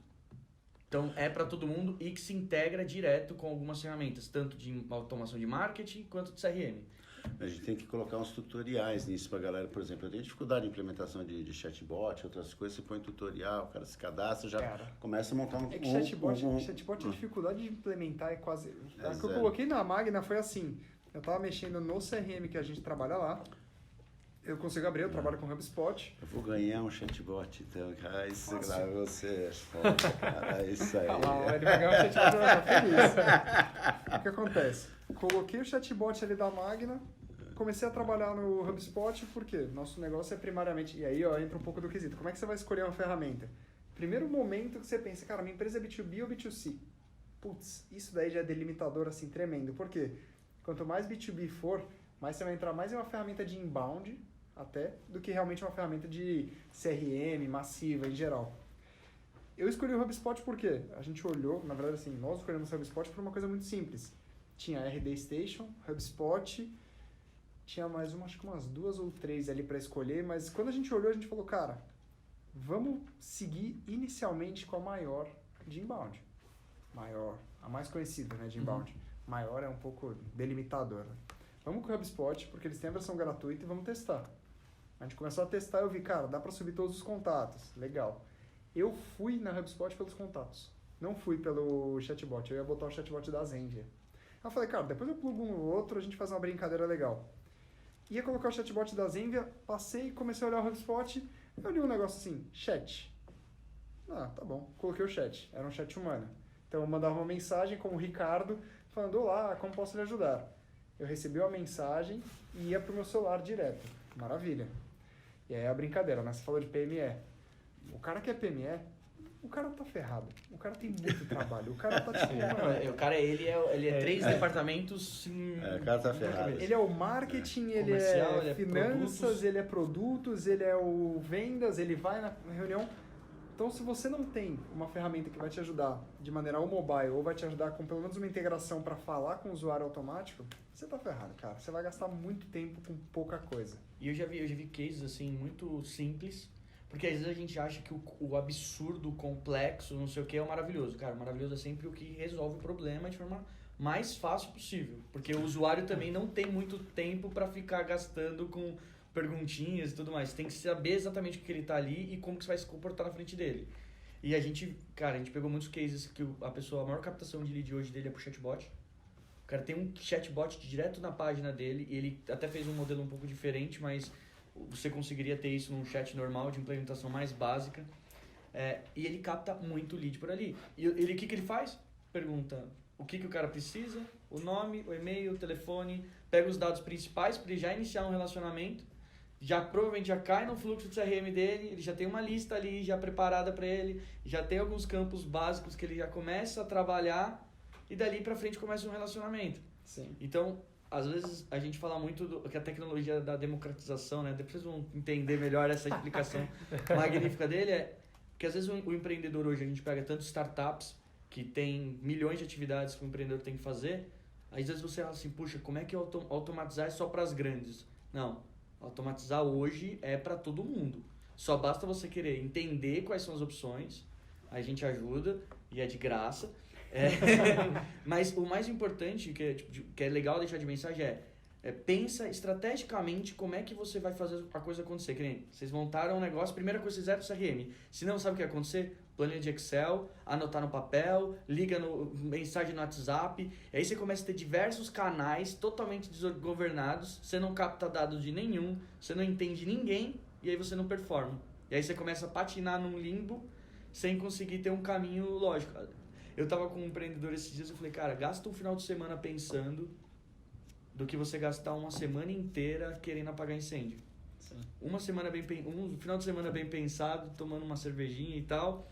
Então é para todo mundo e que se integra direto com algumas ferramentas, tanto de automação de marketing quanto de CRM. A gente tem que colocar uns tutoriais nisso pra galera. Por exemplo, eu tenho dificuldade de implementação de chatbot, outras coisas, você põe tutorial, o cara se cadastra, já começa a montar um... É que chatbot, a dificuldade de implementar é quase... O que eu coloquei na Magna foi assim, eu tava mexendo no CRM que a gente trabalha lá, eu consigo abrir, eu trabalho com HubSpot. Eu vou ganhar um chatbot, então, cara. Isso lá você é foda, cara. Isso aí. Ah lá, ele vai ganhar um chatbot, eu tô feliz. O que acontece? Coloquei o chatbot ali da Magna, comecei a trabalhar no HubSpot, porque nosso negócio é primariamente... E aí, entra um pouco do quesito. Como é que você vai escolher uma ferramenta? Primeiro momento que você pensa, cara, minha empresa é B2B ou B2C? Putz, isso daí já é delimitador, assim, tremendo. Por quê? Quanto mais B2B for, mais você vai entrar mais em uma ferramenta de inbound, até, do que realmente uma ferramenta de CRM, massiva, em geral. Eu escolhi o HubSpot porque a gente olhou, na verdade assim, nós escolhemos o HubSpot por uma coisa muito simples. Tinha a RD Station, HubSpot, tinha mais acho que umas 2 ou 3 ali para escolher, mas quando a gente olhou, a gente falou, cara, vamos seguir inicialmente com a maior de inbound. Maior, a mais conhecida, né, de inbound. Maior é um pouco delimitador, né? Vamos com o HubSpot, porque eles têm a versão gratuita e vamos testar. A gente começou a testar e eu vi, cara, dá para subir todos os contatos. Legal. Eu fui na HubSpot pelos contatos. Não fui pelo chatbot. Eu ia botar o chatbot da Zendia. Eu falei, cara, depois eu plugo um no outro, a gente faz uma brincadeira legal. Ia colocar o chatbot da Zenvia, passei, comecei a olhar o HubSpot, eu li um negócio assim, chat. Ah, tá bom. Coloquei o chat. Era um chat humano. Então eu mandava uma mensagem como o Ricardo, falando, olá, como posso lhe ajudar? Eu recebi uma mensagem e ia pro meu celular direto. Maravilha. E aí a brincadeira, né? Você falou de PME. O cara que é PME, o cara tá ferrado. O cara tem muito trabalho. O cara tá tipo... O cara, ele é 3 departamentos... o cara tá ferrado. Ele é o marketing, ele comercial, é finanças, ele é produtos, ele é o vendas, ele vai na reunião... Então, se você não tem uma ferramenta que vai te ajudar de maneira ou mobile ou vai te ajudar com pelo menos uma integração para falar com o usuário automático, você tá ferrado, cara. Você vai gastar muito tempo com pouca coisa. E eu já vi cases assim muito simples, porque às vezes a gente acha que o absurdo, o complexo, não sei o que é o maravilhoso. Cara, o maravilhoso é sempre o que resolve o problema de forma mais fácil possível, porque o usuário também não tem muito tempo para ficar gastando com perguntinhas e tudo mais. Você tem que saber exatamente o que ele tá ali e como que você vai se comportar na frente dele. E a gente pegou muitos cases que a maior captação de lead hoje dele é pro chatbot. O cara tem um chatbot direto na página dele, e ele até fez um modelo um pouco diferente, mas você conseguiria ter isso num chat normal de implementação mais básica. E ele capta muito lead por ali. E o que ele faz? Pergunta o que o cara precisa, o nome, o e-mail, o telefone, pega os dados principais para ele já iniciar um relacionamento. Provavelmente já cai no fluxo de CRM dele, ele já tem uma lista ali já preparada para ele, já tem alguns campos básicos que ele já começa a trabalhar e dali para frente começa um relacionamento. Sim. Então, às vezes a gente fala muito que a tecnologia da democratização, né? Depois vocês vão entender melhor essa explicação magnífica dele, que às vezes o empreendedor hoje, a gente pega tantos startups que tem milhões de atividades que o empreendedor tem que fazer, às vezes você fala assim, puxa, como é que automatizar é só para as grandes? Não. Automatizar hoje é para todo mundo. Só basta você querer entender quais são as opções, a gente ajuda e é de graça. Mas o mais importante, que é legal deixar de mensagem pensa estrategicamente como é que você vai fazer a coisa acontecer. Que nem, vocês montaram um negócio, primeira coisa que vocês fizeram é o CRM. Se não sabe o que vai acontecer, planilha de Excel, anotar no papel, liga no mensagem no WhatsApp. Aí você começa a ter diversos canais totalmente desgovernados, você não capta dados de nenhum, você não entende ninguém e aí você não performa. E aí você começa a patinar num limbo sem conseguir ter um caminho lógico. Eu tava com um empreendedor esses dias, eu falei, cara, gasta um final de semana pensando do que você gastar uma semana inteira querendo apagar incêndio. Sim. Um final de semana bem pensado, tomando uma cervejinha e tal,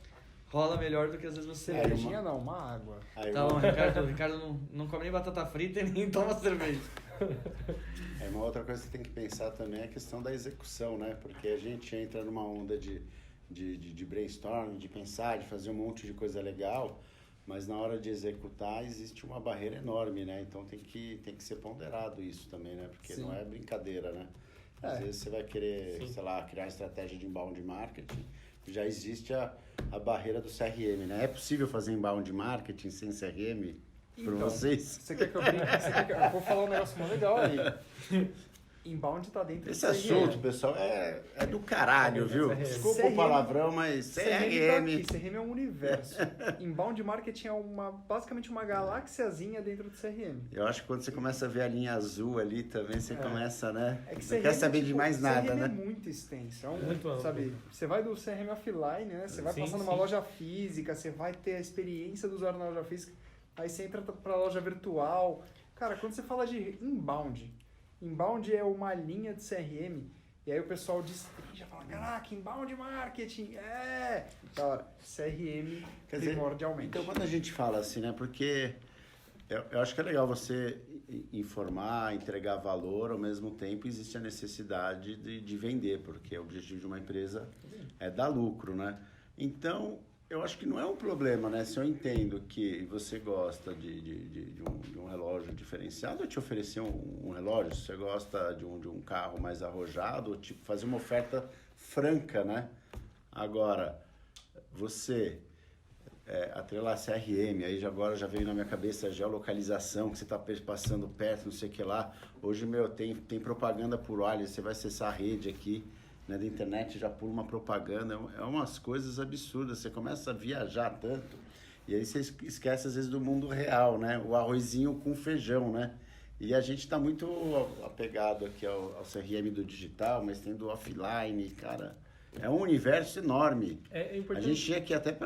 rola melhor do que às vezes você... Cervejinha não, uma água. Aí Tá bom, uma, o Ricardo não come nem batata frita e nem toma cerveja. uma outra coisa que você tem que pensar também é a questão da execução, né? Porque a gente entra numa onda de brainstorming, de pensar, de fazer um monte de coisa legal, mas na hora de executar existe uma barreira enorme, né? Então tem que ser ponderado isso também, né? Porque Sim. não é brincadeira, né? Às vezes você vai querer, sei lá, criar estratégia de inbound marketing, já existe a barreira do CRM, né? É possível fazer inbound marketing sem CRM para Então, vocês? Você quer que eu brinque? Eu vou falar um negócio muito legal aí. Inbound tá dentro Esse do CRM. assunto, pessoal, é do caralho, viu? CRM. Desculpa CRM. o palavrão, mas CRM tá CRM... aqui, CRM é um universo. Inbound marketing é basicamente uma galáxiazinha dentro do CRM. Eu acho que quando você começa a ver a linha azul ali também, você começa, né? É que Não CRM, quer saber de tipo, mais nada, CRM né? é muito extenso. Muito amplo. Sabe, você vai do CRM offline, né? Você vai Sim, passar numa sim. loja física, você vai ter a experiência do usuário na loja física, aí você entra pra loja virtual. Cara, quando você fala de inbound é uma linha de CRM, e aí o pessoal já fala, caraca, inbound marketing, Cara, CRM Quer dizer, primordialmente. então quando a gente fala assim, né? Porque eu acho que é legal você informar, entregar valor, ao mesmo tempo existe a necessidade de vender, porque o objetivo de uma empresa é dar lucro, né? Então, eu acho que não é um problema, né? Se eu entendo que você gosta de um relógio diferenciado, eu te oferecer um relógio. Se você gosta de um carro mais arrojado, eu tipo, fazer uma oferta franca, né? Agora, você atrelar CRM, aí agora já veio na minha cabeça a geolocalização, que você está passando perto, não sei o que lá. Hoje, tem propaganda por wireless, você vai acessar a rede aqui, né, da internet, já pula uma propaganda, é umas coisas absurdas, você começa a viajar tanto, e aí você esquece às vezes do mundo real, né, o arrozinho com feijão, né, e a gente está muito apegado aqui ao CRM do digital, mas tem do offline, cara, é um universo enorme. É importante. A gente tinha que até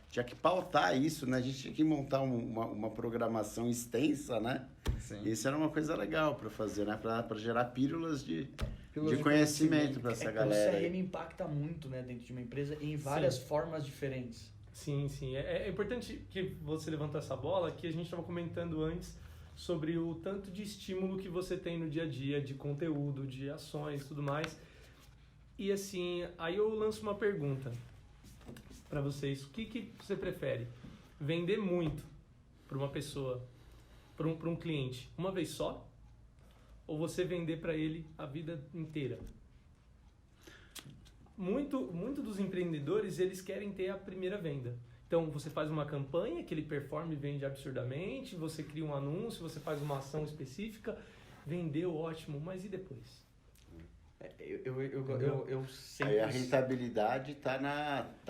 tinha que pautar isso, né, a gente tinha que montar uma programação extensa, né, Sim. isso era uma coisa legal para fazer, né, para gerar pílulas de Pílulas de conhecimento para essa O galera. CRM impacta muito, né, dentro de uma empresa em várias formas diferentes. Sim, sim. É importante que você levantou essa bola, que a gente estava comentando antes sobre o tanto de estímulo que você tem no dia a dia, de conteúdo, de ações e tudo mais. E assim, aí eu lanço uma pergunta para vocês. O que você prefere? Vender muito para uma pessoa, para um cliente, uma vez só? Ou você vender para ele a vida inteira? Muito dos empreendedores, eles querem ter a primeira venda. Então, você faz uma campanha que ele performa e vende absurdamente, você cria um anúncio, você faz uma ação específica, vendeu, ótimo, mas e depois? Eu sempre... Aí a rentabilidade tá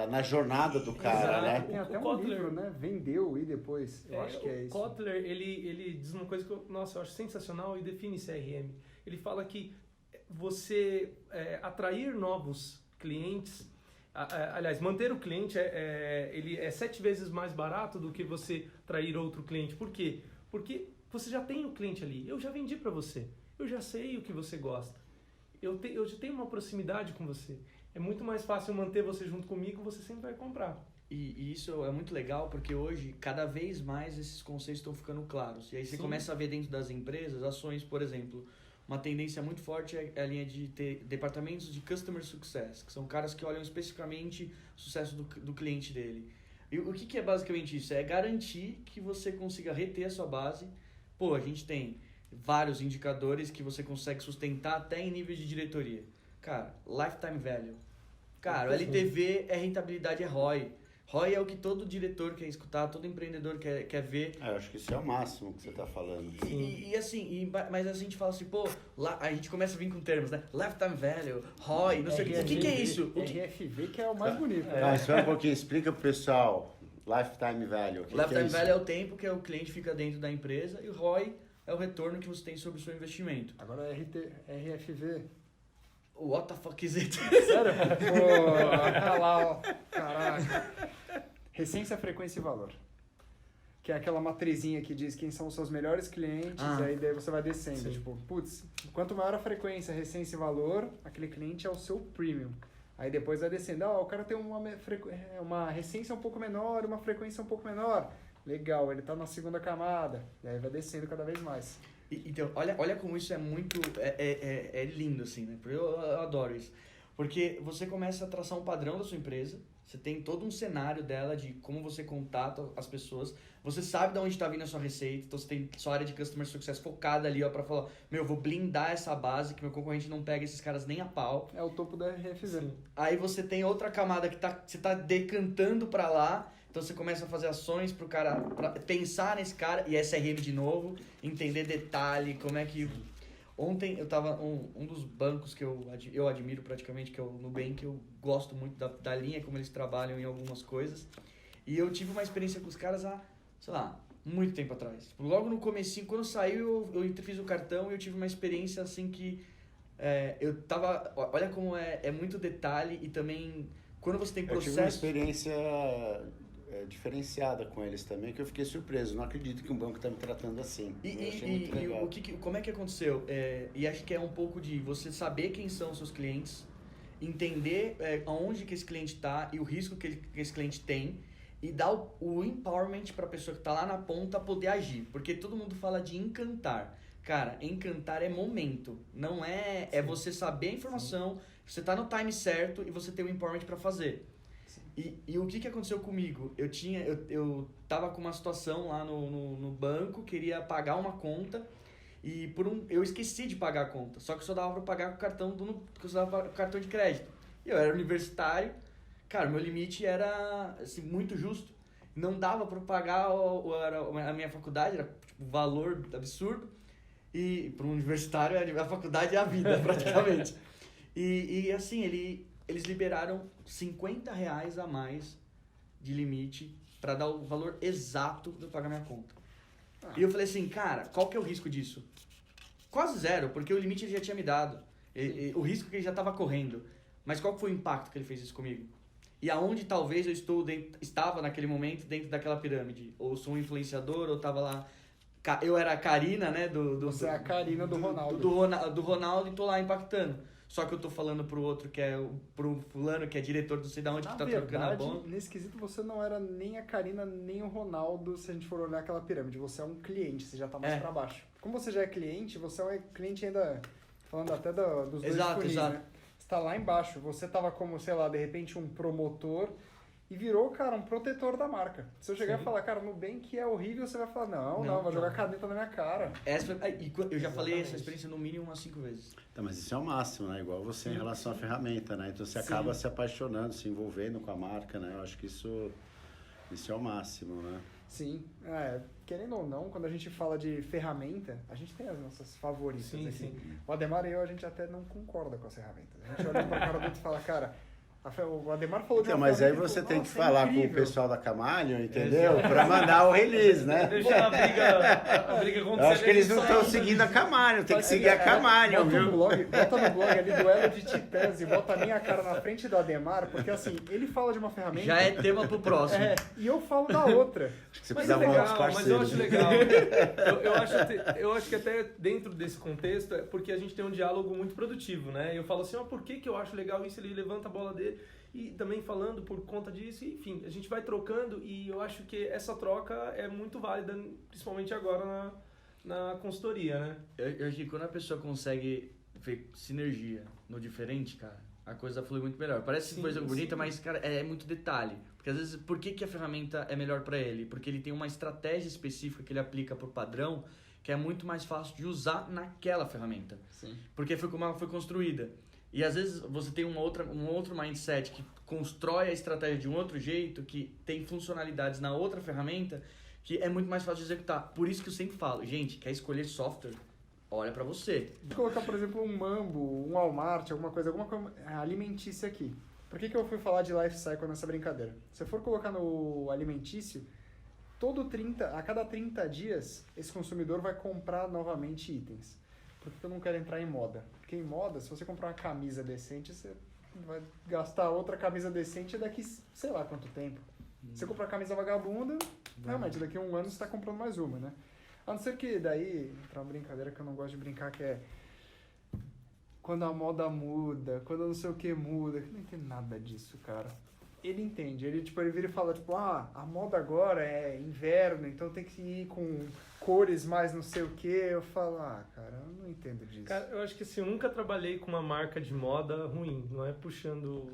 na jornada do cara, Exato. Tem né? até O um Kotler- livro, né? Vendeu e depois. Eu acho que é o isso. Kotler, ele diz uma coisa que eu acho sensacional e define CRM. Ele fala que você atrair novos clientes, aliás, manter o cliente ele é 7 vezes mais barato do que você atrair outro cliente. Por quê? Porque você já tem o cliente ali. Eu já vendi para você. Eu já sei o que você gosta. Eu já tenho uma proximidade com você. É muito mais fácil manter você junto comigo, você sempre vai comprar. E isso é muito legal porque hoje, cada vez mais, esses conceitos estão ficando claros. E aí você Sim. começa a ver dentro das empresas ações, por exemplo, uma tendência muito forte é a linha de ter departamentos de Customer Success, que são caras que olham especificamente o sucesso do cliente dele. E o que é basicamente isso? É garantir que você consiga reter a sua base. Pô, a gente tem vários indicadores que você consegue sustentar até em nível de diretoria. Cara, Lifetime Value. Cara, o LTV é rentabilidade, é ROI. ROI é o que todo diretor quer escutar, todo empreendedor quer ver. Eu acho que isso é o máximo que você está falando. Mas assim, a gente fala assim, pô, lá, a gente começa a vir com termos, né? Lifetime Value, ROI, não sei o que. O que é isso? RFV que é o mais bonito. Espera um pouquinho, explica pro pessoal. Lifetime Value. Lifetime Value é o tempo que o cliente fica dentro da empresa e o ROI é o retorno que você tem sobre o seu investimento. Agora RFV. What the fuck is it? Sério? Pô, tá lá, ó. Caraca. Recência, frequência e valor. Que é aquela matrizinha que diz quem são os seus melhores clientes, aí daí você vai descendo. Sim. Tipo, putz, quanto maior a frequência, recência e valor, aquele cliente é o seu premium. Aí depois vai descendo, o cara tem uma recência um pouco menor, uma frequência um pouco menor. Legal, ele tá na segunda camada. E aí vai descendo cada vez mais. Então, olha como isso é muito... É lindo, assim, né? Eu adoro isso. Porque você começa a traçar um padrão da sua empresa, você tem todo um cenário dela de como você contata as pessoas, você sabe de onde está vindo a sua receita, então você tem sua área de Customer Success focada ali, ó, pra falar, vou blindar essa base, que meu concorrente não pega esses caras nem a pau. É o topo da RFV. Sim. Aí você tem outra camada que você tá decantando pra lá, então você começa a fazer ações pro cara, pra pensar nesse cara, e SRM de novo, entender detalhe, como é que... Ontem eu tava um dos bancos que eu admiro praticamente, que é o Nubank, que eu gosto muito da linha como eles trabalham em algumas coisas. E eu tive uma experiência com os caras há, sei lá, muito tempo atrás. Tipo, logo no comecinho, quando saiu, eu fiz o cartão e eu tive uma experiência assim que eu tava... Olha como é muito detalhe e também quando você tem processo... Eu tive uma experiência diferenciada com eles também, que eu fiquei surpreso. Não acredito que um banco está me tratando assim. Eu achei muito legal. Como é que aconteceu? E acho que é um pouco de você saber quem são os seus clientes, entender aonde que esse cliente está e o risco que esse cliente tem e dar o empowerment para a pessoa que está lá na ponta poder agir. Porque todo mundo fala de encantar. Cara, encantar é momento. Não é você saber a informação, você tá no time certo e você ter o empowerment para fazer. E o que aconteceu comigo? Eu tava com uma situação lá no banco, queria pagar uma conta e eu esqueci de pagar a conta. Só que só dava pra pagar com o cartão de crédito. E eu era universitário, cara, meu limite era assim, muito justo. Não dava pra pagar a minha faculdade, era tipo, um valor absurdo. E para um universitário a faculdade é a vida, praticamente. E assim, eles liberaram R$50 a mais de limite para dar o valor exato de eu pagar minha conta. E eu falei assim, cara, qual que é o risco disso? Quase zero, porque o limite ele já tinha me dado. O risco que ele já estava correndo. Mas qual que foi o impacto que ele fez isso comigo? E aonde talvez eu estava naquele momento dentro daquela pirâmide? Ou sou um influenciador, ou estava lá... Eu era a Karina, né? Você é a Karina do Ronaldo. Do Ronaldo e tô lá impactando. Só que eu tô falando pro outro que é pro fulano que é diretor do sei da onde que tá trocando a bomba. Nesse quesito você não era nem a Karina nem o Ronaldo, se a gente for olhar aquela pirâmide. Você é um cliente, você já tá mais pra baixo. Como você já é cliente, você é um cliente ainda, falando até dos dois funis, né? Você tá lá embaixo, você tava como, sei lá, de repente um promotor e virou, cara, um protetor da marca. Se eu chegar e falar, cara, Nubank é horrível, você vai falar, não, vai jogar caneta na minha cara. Eu já falei essa experiência no mínimo umas 5 vezes. Tá, mas isso é o máximo, né? Igual você em relação à ferramenta, né? Então você acaba se apaixonando, se envolvendo com a marca, né? Eu acho que isso é o máximo, né? Sim, querendo ou não, quando a gente fala de ferramenta, a gente tem as nossas favoritas. Sim. O Ademar e eu, a gente até não concorda com as ferramentas. A gente olha pra cara do outro e fala, cara... O Ademar falou de uma mas aí você tem que falar com o pessoal da Camalion, entendeu? Para mandar o release, né? Deixa a briga acontecer. Eu acho que eles não estão seguindo a Camalion, tem que seguir a Camalion, viu? Bota no blog ali, duelo de titãs, e bota a minha cara na frente do Ademar, porque assim, ele fala de uma ferramenta... Já é tema pro próximo. E eu falo da outra. Acho que você precisa arrumar uns parceiros. Mas eu acho legal. eu acho que até dentro desse contexto, é porque a gente tem um diálogo muito produtivo, né? Eu falo assim, por que eu acho legal isso? Ele levanta a bola dele. E também falando por conta disso, enfim, a gente vai trocando e eu acho que essa troca é muito válida, principalmente agora na consultoria, né? Eu acho que quando a pessoa consegue ver sinergia no diferente, cara, a coisa flui muito melhor. Parece coisa bonita, mas, cara, é muito detalhe. Porque às vezes, por que a ferramenta é melhor para ele? Porque ele tem uma estratégia específica que ele aplica por padrão, que é muito mais fácil de usar naquela ferramenta. Sim. Porque foi como ela foi construída. E às vezes você tem um outro mindset que constrói a estratégia de um outro jeito, que tem funcionalidades na outra ferramenta, que é muito mais fácil de executar. Por isso que eu sempre falo, gente, quer escolher software? Olha pra você. Vou colocar, por exemplo, um Mambo, um Walmart, alguma coisa alimentícia aqui. Por que eu fui falar de life cycle nessa brincadeira? Se for colocar no alimentício, a cada 30 dias, esse consumidor vai comprar novamente itens. Por que eu não quero entrar em moda? Porque em moda, se você comprar uma camisa decente, você vai gastar outra camisa decente daqui sei lá quanto tempo. Se você comprar camisa vagabunda, realmente, daqui a um ano você está comprando mais uma, né? A não ser que daí, entra uma brincadeira que eu não gosto de brincar, que é quando a moda muda, quando não sei o que muda, que não entende nada disso, cara. Ele entende, ele vira e fala, a moda agora é inverno, então tem que ir com cores mais não sei o que. Eu falo, cara, eu não entendo disso. Cara, eu acho que assim, eu nunca trabalhei com uma marca de moda ruim, não é puxando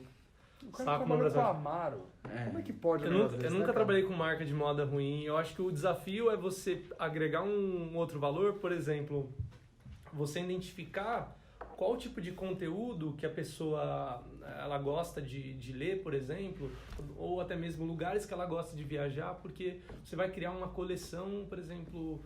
o cara trabalhou com a Amaro. Como é que pode? Eu nunca trabalhei com marca de moda ruim. Eu acho que o desafio é você agregar um outro valor, por exemplo, você identificar qual tipo de conteúdo que a pessoa ela gosta de ler, por exemplo, ou até mesmo lugares que ela gosta de viajar, porque você vai criar uma coleção, por exemplo,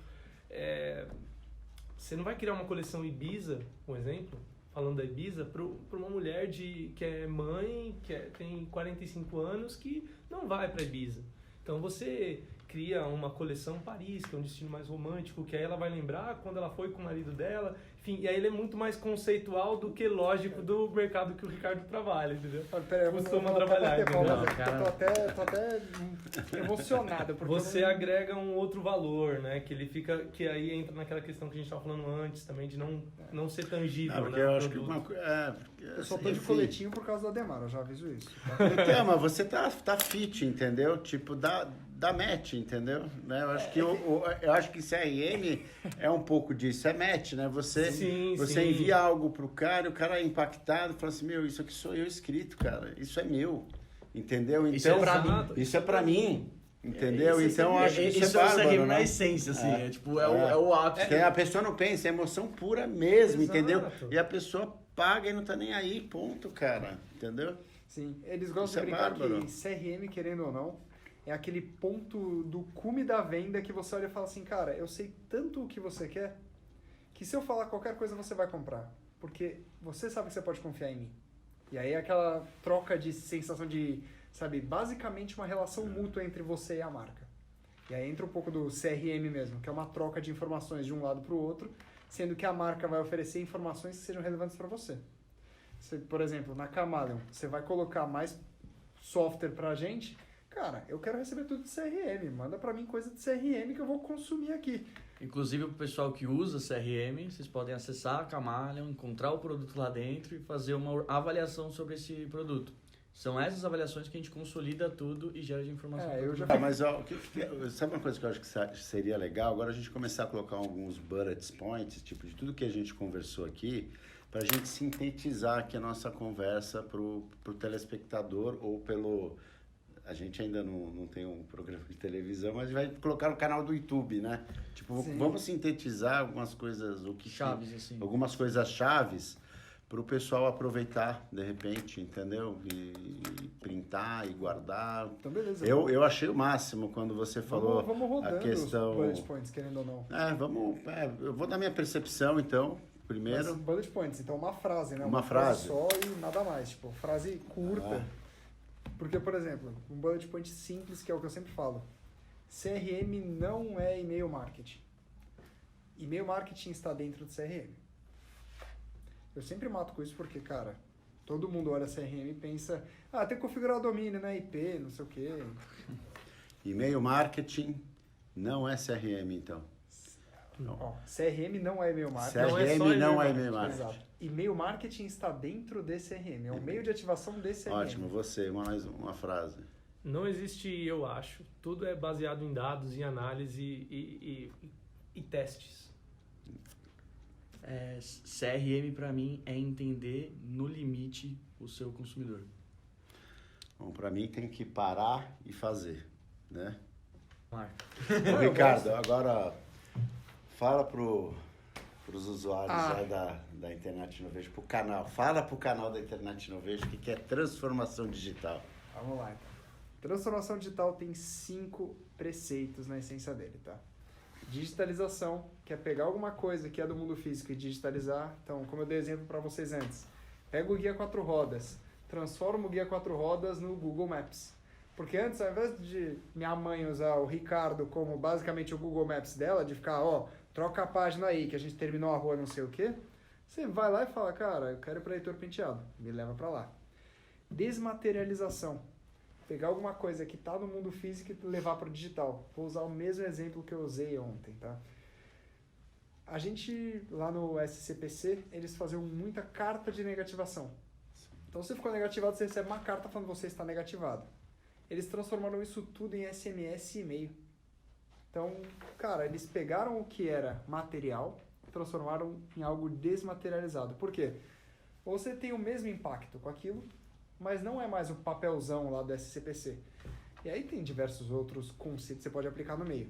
você não vai criar uma coleção Ibiza, por exemplo, falando da Ibiza, para uma mulher que é mãe, tem 45 anos, que não vai para Ibiza. Então você cria uma coleção Paris, que é um destino mais romântico, que aí ela vai lembrar quando ela foi com o marido dela. Enfim, e aí ele é muito mais conceitual do que lógico do mercado que o Ricardo trabalha, entendeu? Peraí, eu costuma trabalhar, entendeu? Tô até emocionado. Porque você agrega um outro valor, né? Que aí entra naquela questão que a gente estava falando antes também, de não ser tangível, porque né? eu acho que eu só tô de coletinho por causa da Demar, eu já aviso isso. Tá? Então, mas você tá fit, entendeu? Tipo, dá match, entendeu? Né? Eu acho que CRM é um pouco disso, é match, né? Você envia algo pro cara, o cara é impactado, fala assim, isso aqui sou eu escrito, cara, isso é meu, entendeu? Então, isso é pra mim, entendeu? Então, acho que isso é bárbaro, CRM né? na essência, assim, é o ato. A pessoa não pensa, é emoção pura mesmo, Exato. entendeu? E a pessoa paga e não tá nem aí, ponto, cara, entendeu? Sim, eles gostam de brincar que CRM, querendo ou não, é aquele ponto do cume da venda que você olha e fala assim, cara, eu sei tanto o que você quer, que se eu falar qualquer coisa você vai comprar. Porque você sabe que você pode confiar em mim. E aí é aquela troca de sensação de, sabe, basicamente uma relação mútua entre você e a marca. E aí entra um pouco do CRM mesmo, que é uma troca de informações de um lado para o outro, sendo que a marca vai oferecer informações que sejam relevantes para você. Por exemplo, na Camaleon, você vai colocar mais software pra gente, cara, eu quero receber tudo de CRM, manda pra mim coisa de CRM que eu vou consumir aqui. Inclusive, o pessoal que usa CRM, vocês podem acessar a Camaleon, encontrar o produto lá dentro e fazer uma avaliação sobre esse produto. São essas avaliações que a gente consolida tudo e gera de informação. Mas sabe uma coisa que eu acho que seria legal? Agora a gente começar a colocar alguns bullet points, tipo, de tudo que a gente conversou aqui, para a gente sintetizar aqui a nossa conversa pro telespectador ou pelo... A gente ainda não tem um programa de televisão, mas vai colocar no canal do YouTube, né? Tipo, vamos sintetizar algumas coisas... Chaves, assim. Algumas coisas chaves para o pessoal aproveitar, de repente, entendeu? E printar e guardar. Então, beleza. Eu achei o máximo quando você falou vamos rodando a questão... os bullet points, querendo ou não. Eu vou dar minha percepção, então, primeiro. Mas bullet points, então uma frase, né? Uma frase só e nada mais. Tipo, frase curta. Porque, por exemplo, um bullet point simples, que é o que eu sempre falo. CRM não é e-mail marketing. E-mail marketing está dentro do CRM. Eu sempre mato com isso porque, cara, todo mundo olha CRM e pensa, tem que configurar o domínio, né? IP, não sei o quê. E-mail marketing não é CRM, então. CRM não é e-mail marketing. CRM não é e-mail marketing. Exato. E-mail marketing está dentro de CRM. É um meio de ativação de CRM. Ótimo, mais uma frase. Não existe eu acho. Tudo é baseado em dados, em análise e testes. CRM para mim é entender no limite o seu consumidor. Bom, para mim tem que parar e fazer, né? Marca. Ricardo, agora fala pro para os usuários da Internet Innovation, para o canal. Fala para o canal da Internet Innovation o que é transformação digital. Vamos lá, então. Transformação digital tem 5 preceitos na essência dele, tá? Digitalização, que é pegar alguma coisa que é do mundo físico e digitalizar. Então, como eu dei exemplo para vocês antes, pega o guia 4 rodas, transforma o guia 4 rodas no Google Maps. Porque antes, ao invés de minha mãe usar o Ricardo como basicamente o Google Maps dela, de ficar, troca a página aí que a gente terminou a rua não sei o quê, você vai lá e fala, cara, eu quero ir para Heitor Penteado, me leva para lá. Desmaterialização. Pegar alguma coisa que está no mundo físico e levar para o digital. Vou usar o mesmo exemplo que eu usei ontem, tá? A gente, lá no SCPC, eles faziam muita carta de negativação. Então, você ficou negativado, você recebe uma carta falando que você está negativado. Eles transformaram isso tudo em SMS e e-mail. Então, cara, eles pegaram o que era material, transformaram em algo desmaterializado. Por quê? Você tem o mesmo impacto com aquilo, mas não é mais o papelzão lá do SCPC. E aí tem diversos outros conceitos que você pode aplicar no meio.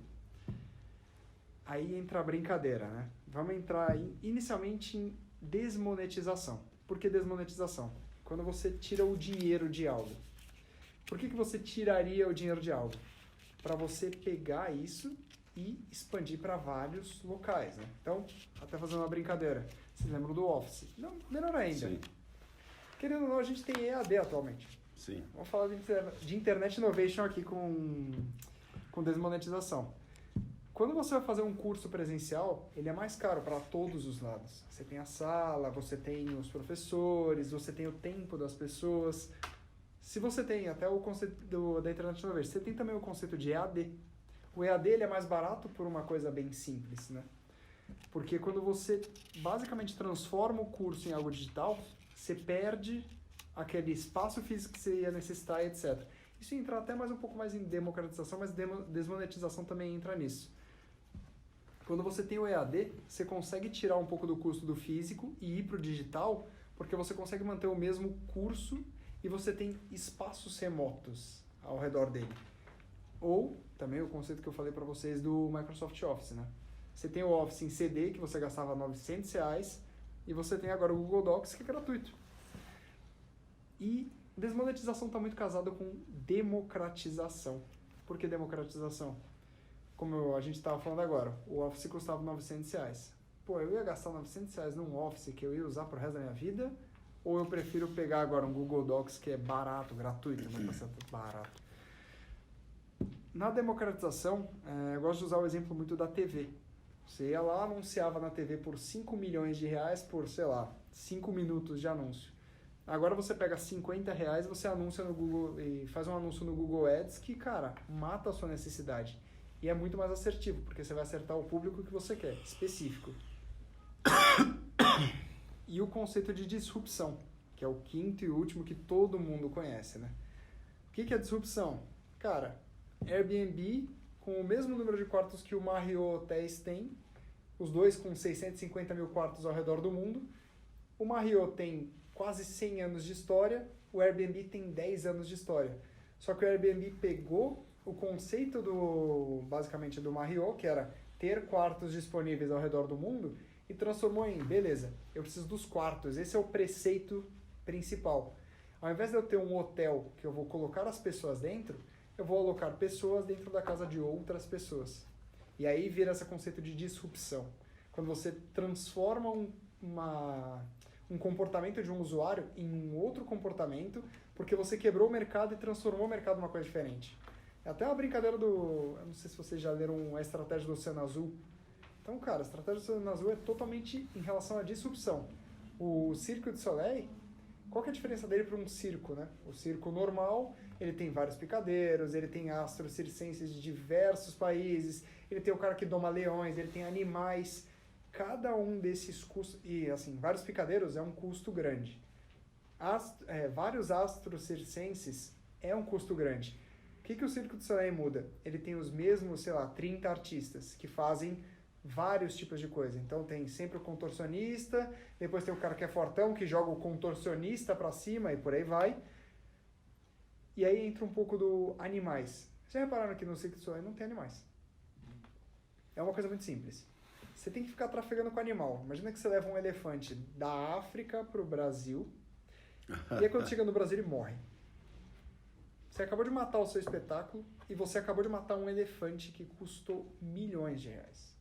Aí entra a brincadeira, né? Vamos entrar inicialmente em desmonetização. Por que desmonetização? Quando você tira o dinheiro de algo. Por que você tiraria o dinheiro de algo? Para você pegar isso e expandir para vários locais, né? Então, até fazendo uma brincadeira. Vocês lembram do Office? Não, melhor ainda. Sim. Querendo ou não, a gente tem EAD atualmente. Sim. Vamos falar de Internet Innovation aqui com desmonetização. Quando você vai fazer um curso presencial, ele é mais caro para todos os lados. Você tem a sala, você tem os professores, você tem o tempo das pessoas. Se você tem até o conceito da Internet Innovation, você tem também o conceito de EAD. O EAD ele é mais barato por uma coisa bem simples, né? Porque quando você basicamente transforma o curso em algo digital, você perde aquele espaço físico que você ia necessitar, etc. Isso entra até mais um pouco mais em democratização, mas desmonetização também entra nisso. Quando você tem o EAD, você consegue tirar um pouco do custo do físico e ir para o digital, porque você consegue manter o mesmo curso e você tem espaços remotos ao redor dele. Ou, também o conceito que eu falei para vocês do Microsoft Office, né? Você tem o Office em CD, que você gastava R$900, e você tem agora o Google Docs, que é gratuito. E desmonetização está muito casada com democratização. Por que democratização? Como a gente estava falando agora, o Office custava R$900. Pô, eu ia gastar R$900 num Office que eu ia usar pro resto da minha vida? Ou eu prefiro pegar agora um Google Docs que é barato, gratuito, não vai ser barato. Na democratização, eu gosto de usar o exemplo muito da TV. Você ia lá, anunciava na TV por R$5 milhões por, 5 minutos de anúncio. Agora você pega R$50, você anuncia no Google e faz um anúncio no Google Ads que, cara, mata a sua necessidade. E é muito mais assertivo, porque você vai acertar o público que você quer, específico. E o conceito de disrupção, que é o quinto e último que todo mundo conhece, né? O que é disrupção? Cara, Airbnb, com o mesmo número de quartos que o Marriott Hotéis tem, os dois com 650 mil quartos ao redor do mundo. O Marriott tem quase 100 anos de história, o Airbnb tem 10 anos de história. Só que o Airbnb pegou o conceito basicamente do Marriott, que era ter quartos disponíveis ao redor do mundo, e transformou em, beleza, eu preciso dos quartos, esse é o preceito principal. Ao invés de eu ter um hotel que eu vou colocar as pessoas dentro, eu vou alocar pessoas dentro da casa de outras pessoas. E aí vira esse conceito de disrupção. Quando você transforma um comportamento de um usuário em um outro comportamento, porque você quebrou o mercado e transformou o mercado em uma coisa diferente. É até uma brincadeira eu não sei se vocês já leram a estratégia do Oceano Azul. Então, cara, a estratégia do Oceano Azul é totalmente em relação à disrupção. O Cirque du Soleil, qual que é a diferença dele para um circo, né? O circo normal, ele tem vários picadeiros, ele tem astros circenses de diversos países, ele tem o cara que doma leões, ele tem animais. Cada um desses custos, e assim, vários picadeiros é um custo grande. Vários astros circenses é um custo grande. O que o Cirque du Soleil muda? Ele tem os mesmos, 30 artistas que fazem vários tipos de coisa. Então tem sempre o contorcionista, depois tem o cara que é fortão, que joga o contorcionista pra cima e por aí vai. E aí entra um pouco do animais. Vocês já repararam que no Cirque du Soleil não tem animais? É uma coisa muito simples. Você tem que ficar trafegando com o animal. Imagina que você leva um elefante da África para o Brasil e aí quando chega no Brasil ele morre. Você acabou de matar o seu espetáculo e você acabou de matar um elefante que custou milhões de reais.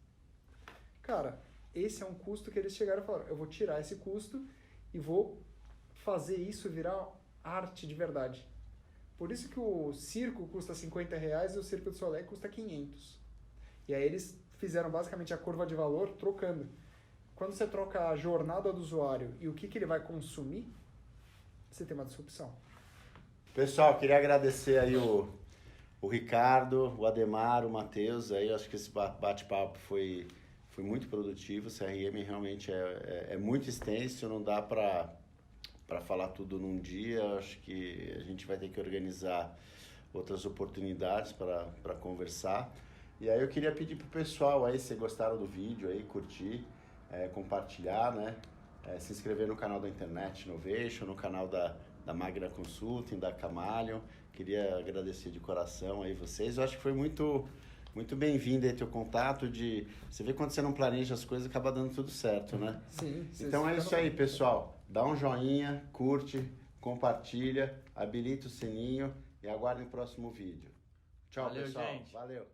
Cara, esse é um custo que eles chegaram e falaram, eu vou tirar esse custo e vou fazer isso virar arte de verdade. Por isso que o circo custa 50 reais e o Circo du Soleil custa 500. E aí eles fizeram basicamente a curva de valor trocando. Quando você troca a jornada do usuário e o que ele vai consumir, você tem uma disrupção. Pessoal, queria agradecer aí o Ricardo, o Ademar, o Matheus. Aí, eu acho que esse bate-papo foi muito produtivo. O CRM realmente é muito extenso, não dá para falar tudo num dia. Eu acho que a gente vai ter que organizar outras oportunidades para conversar. E aí eu queria pedir pro pessoal aí, se gostaram do vídeo aí, curtir, compartilhar, né? Se inscrever no canal da Internet Innovation, no canal da Magna Consulting, da Camalion. Queria agradecer de coração aí vocês. Eu acho que foi muito bem-vindo aí teu contato de... Você vê quando você não planeja as coisas, acaba dando tudo certo, né? Sim. Então é isso aí, pessoal. Dá um joinha, curte, compartilha, habilita o sininho e aguarde o próximo vídeo. Tchau, Valeu, pessoal. gente. Valeu.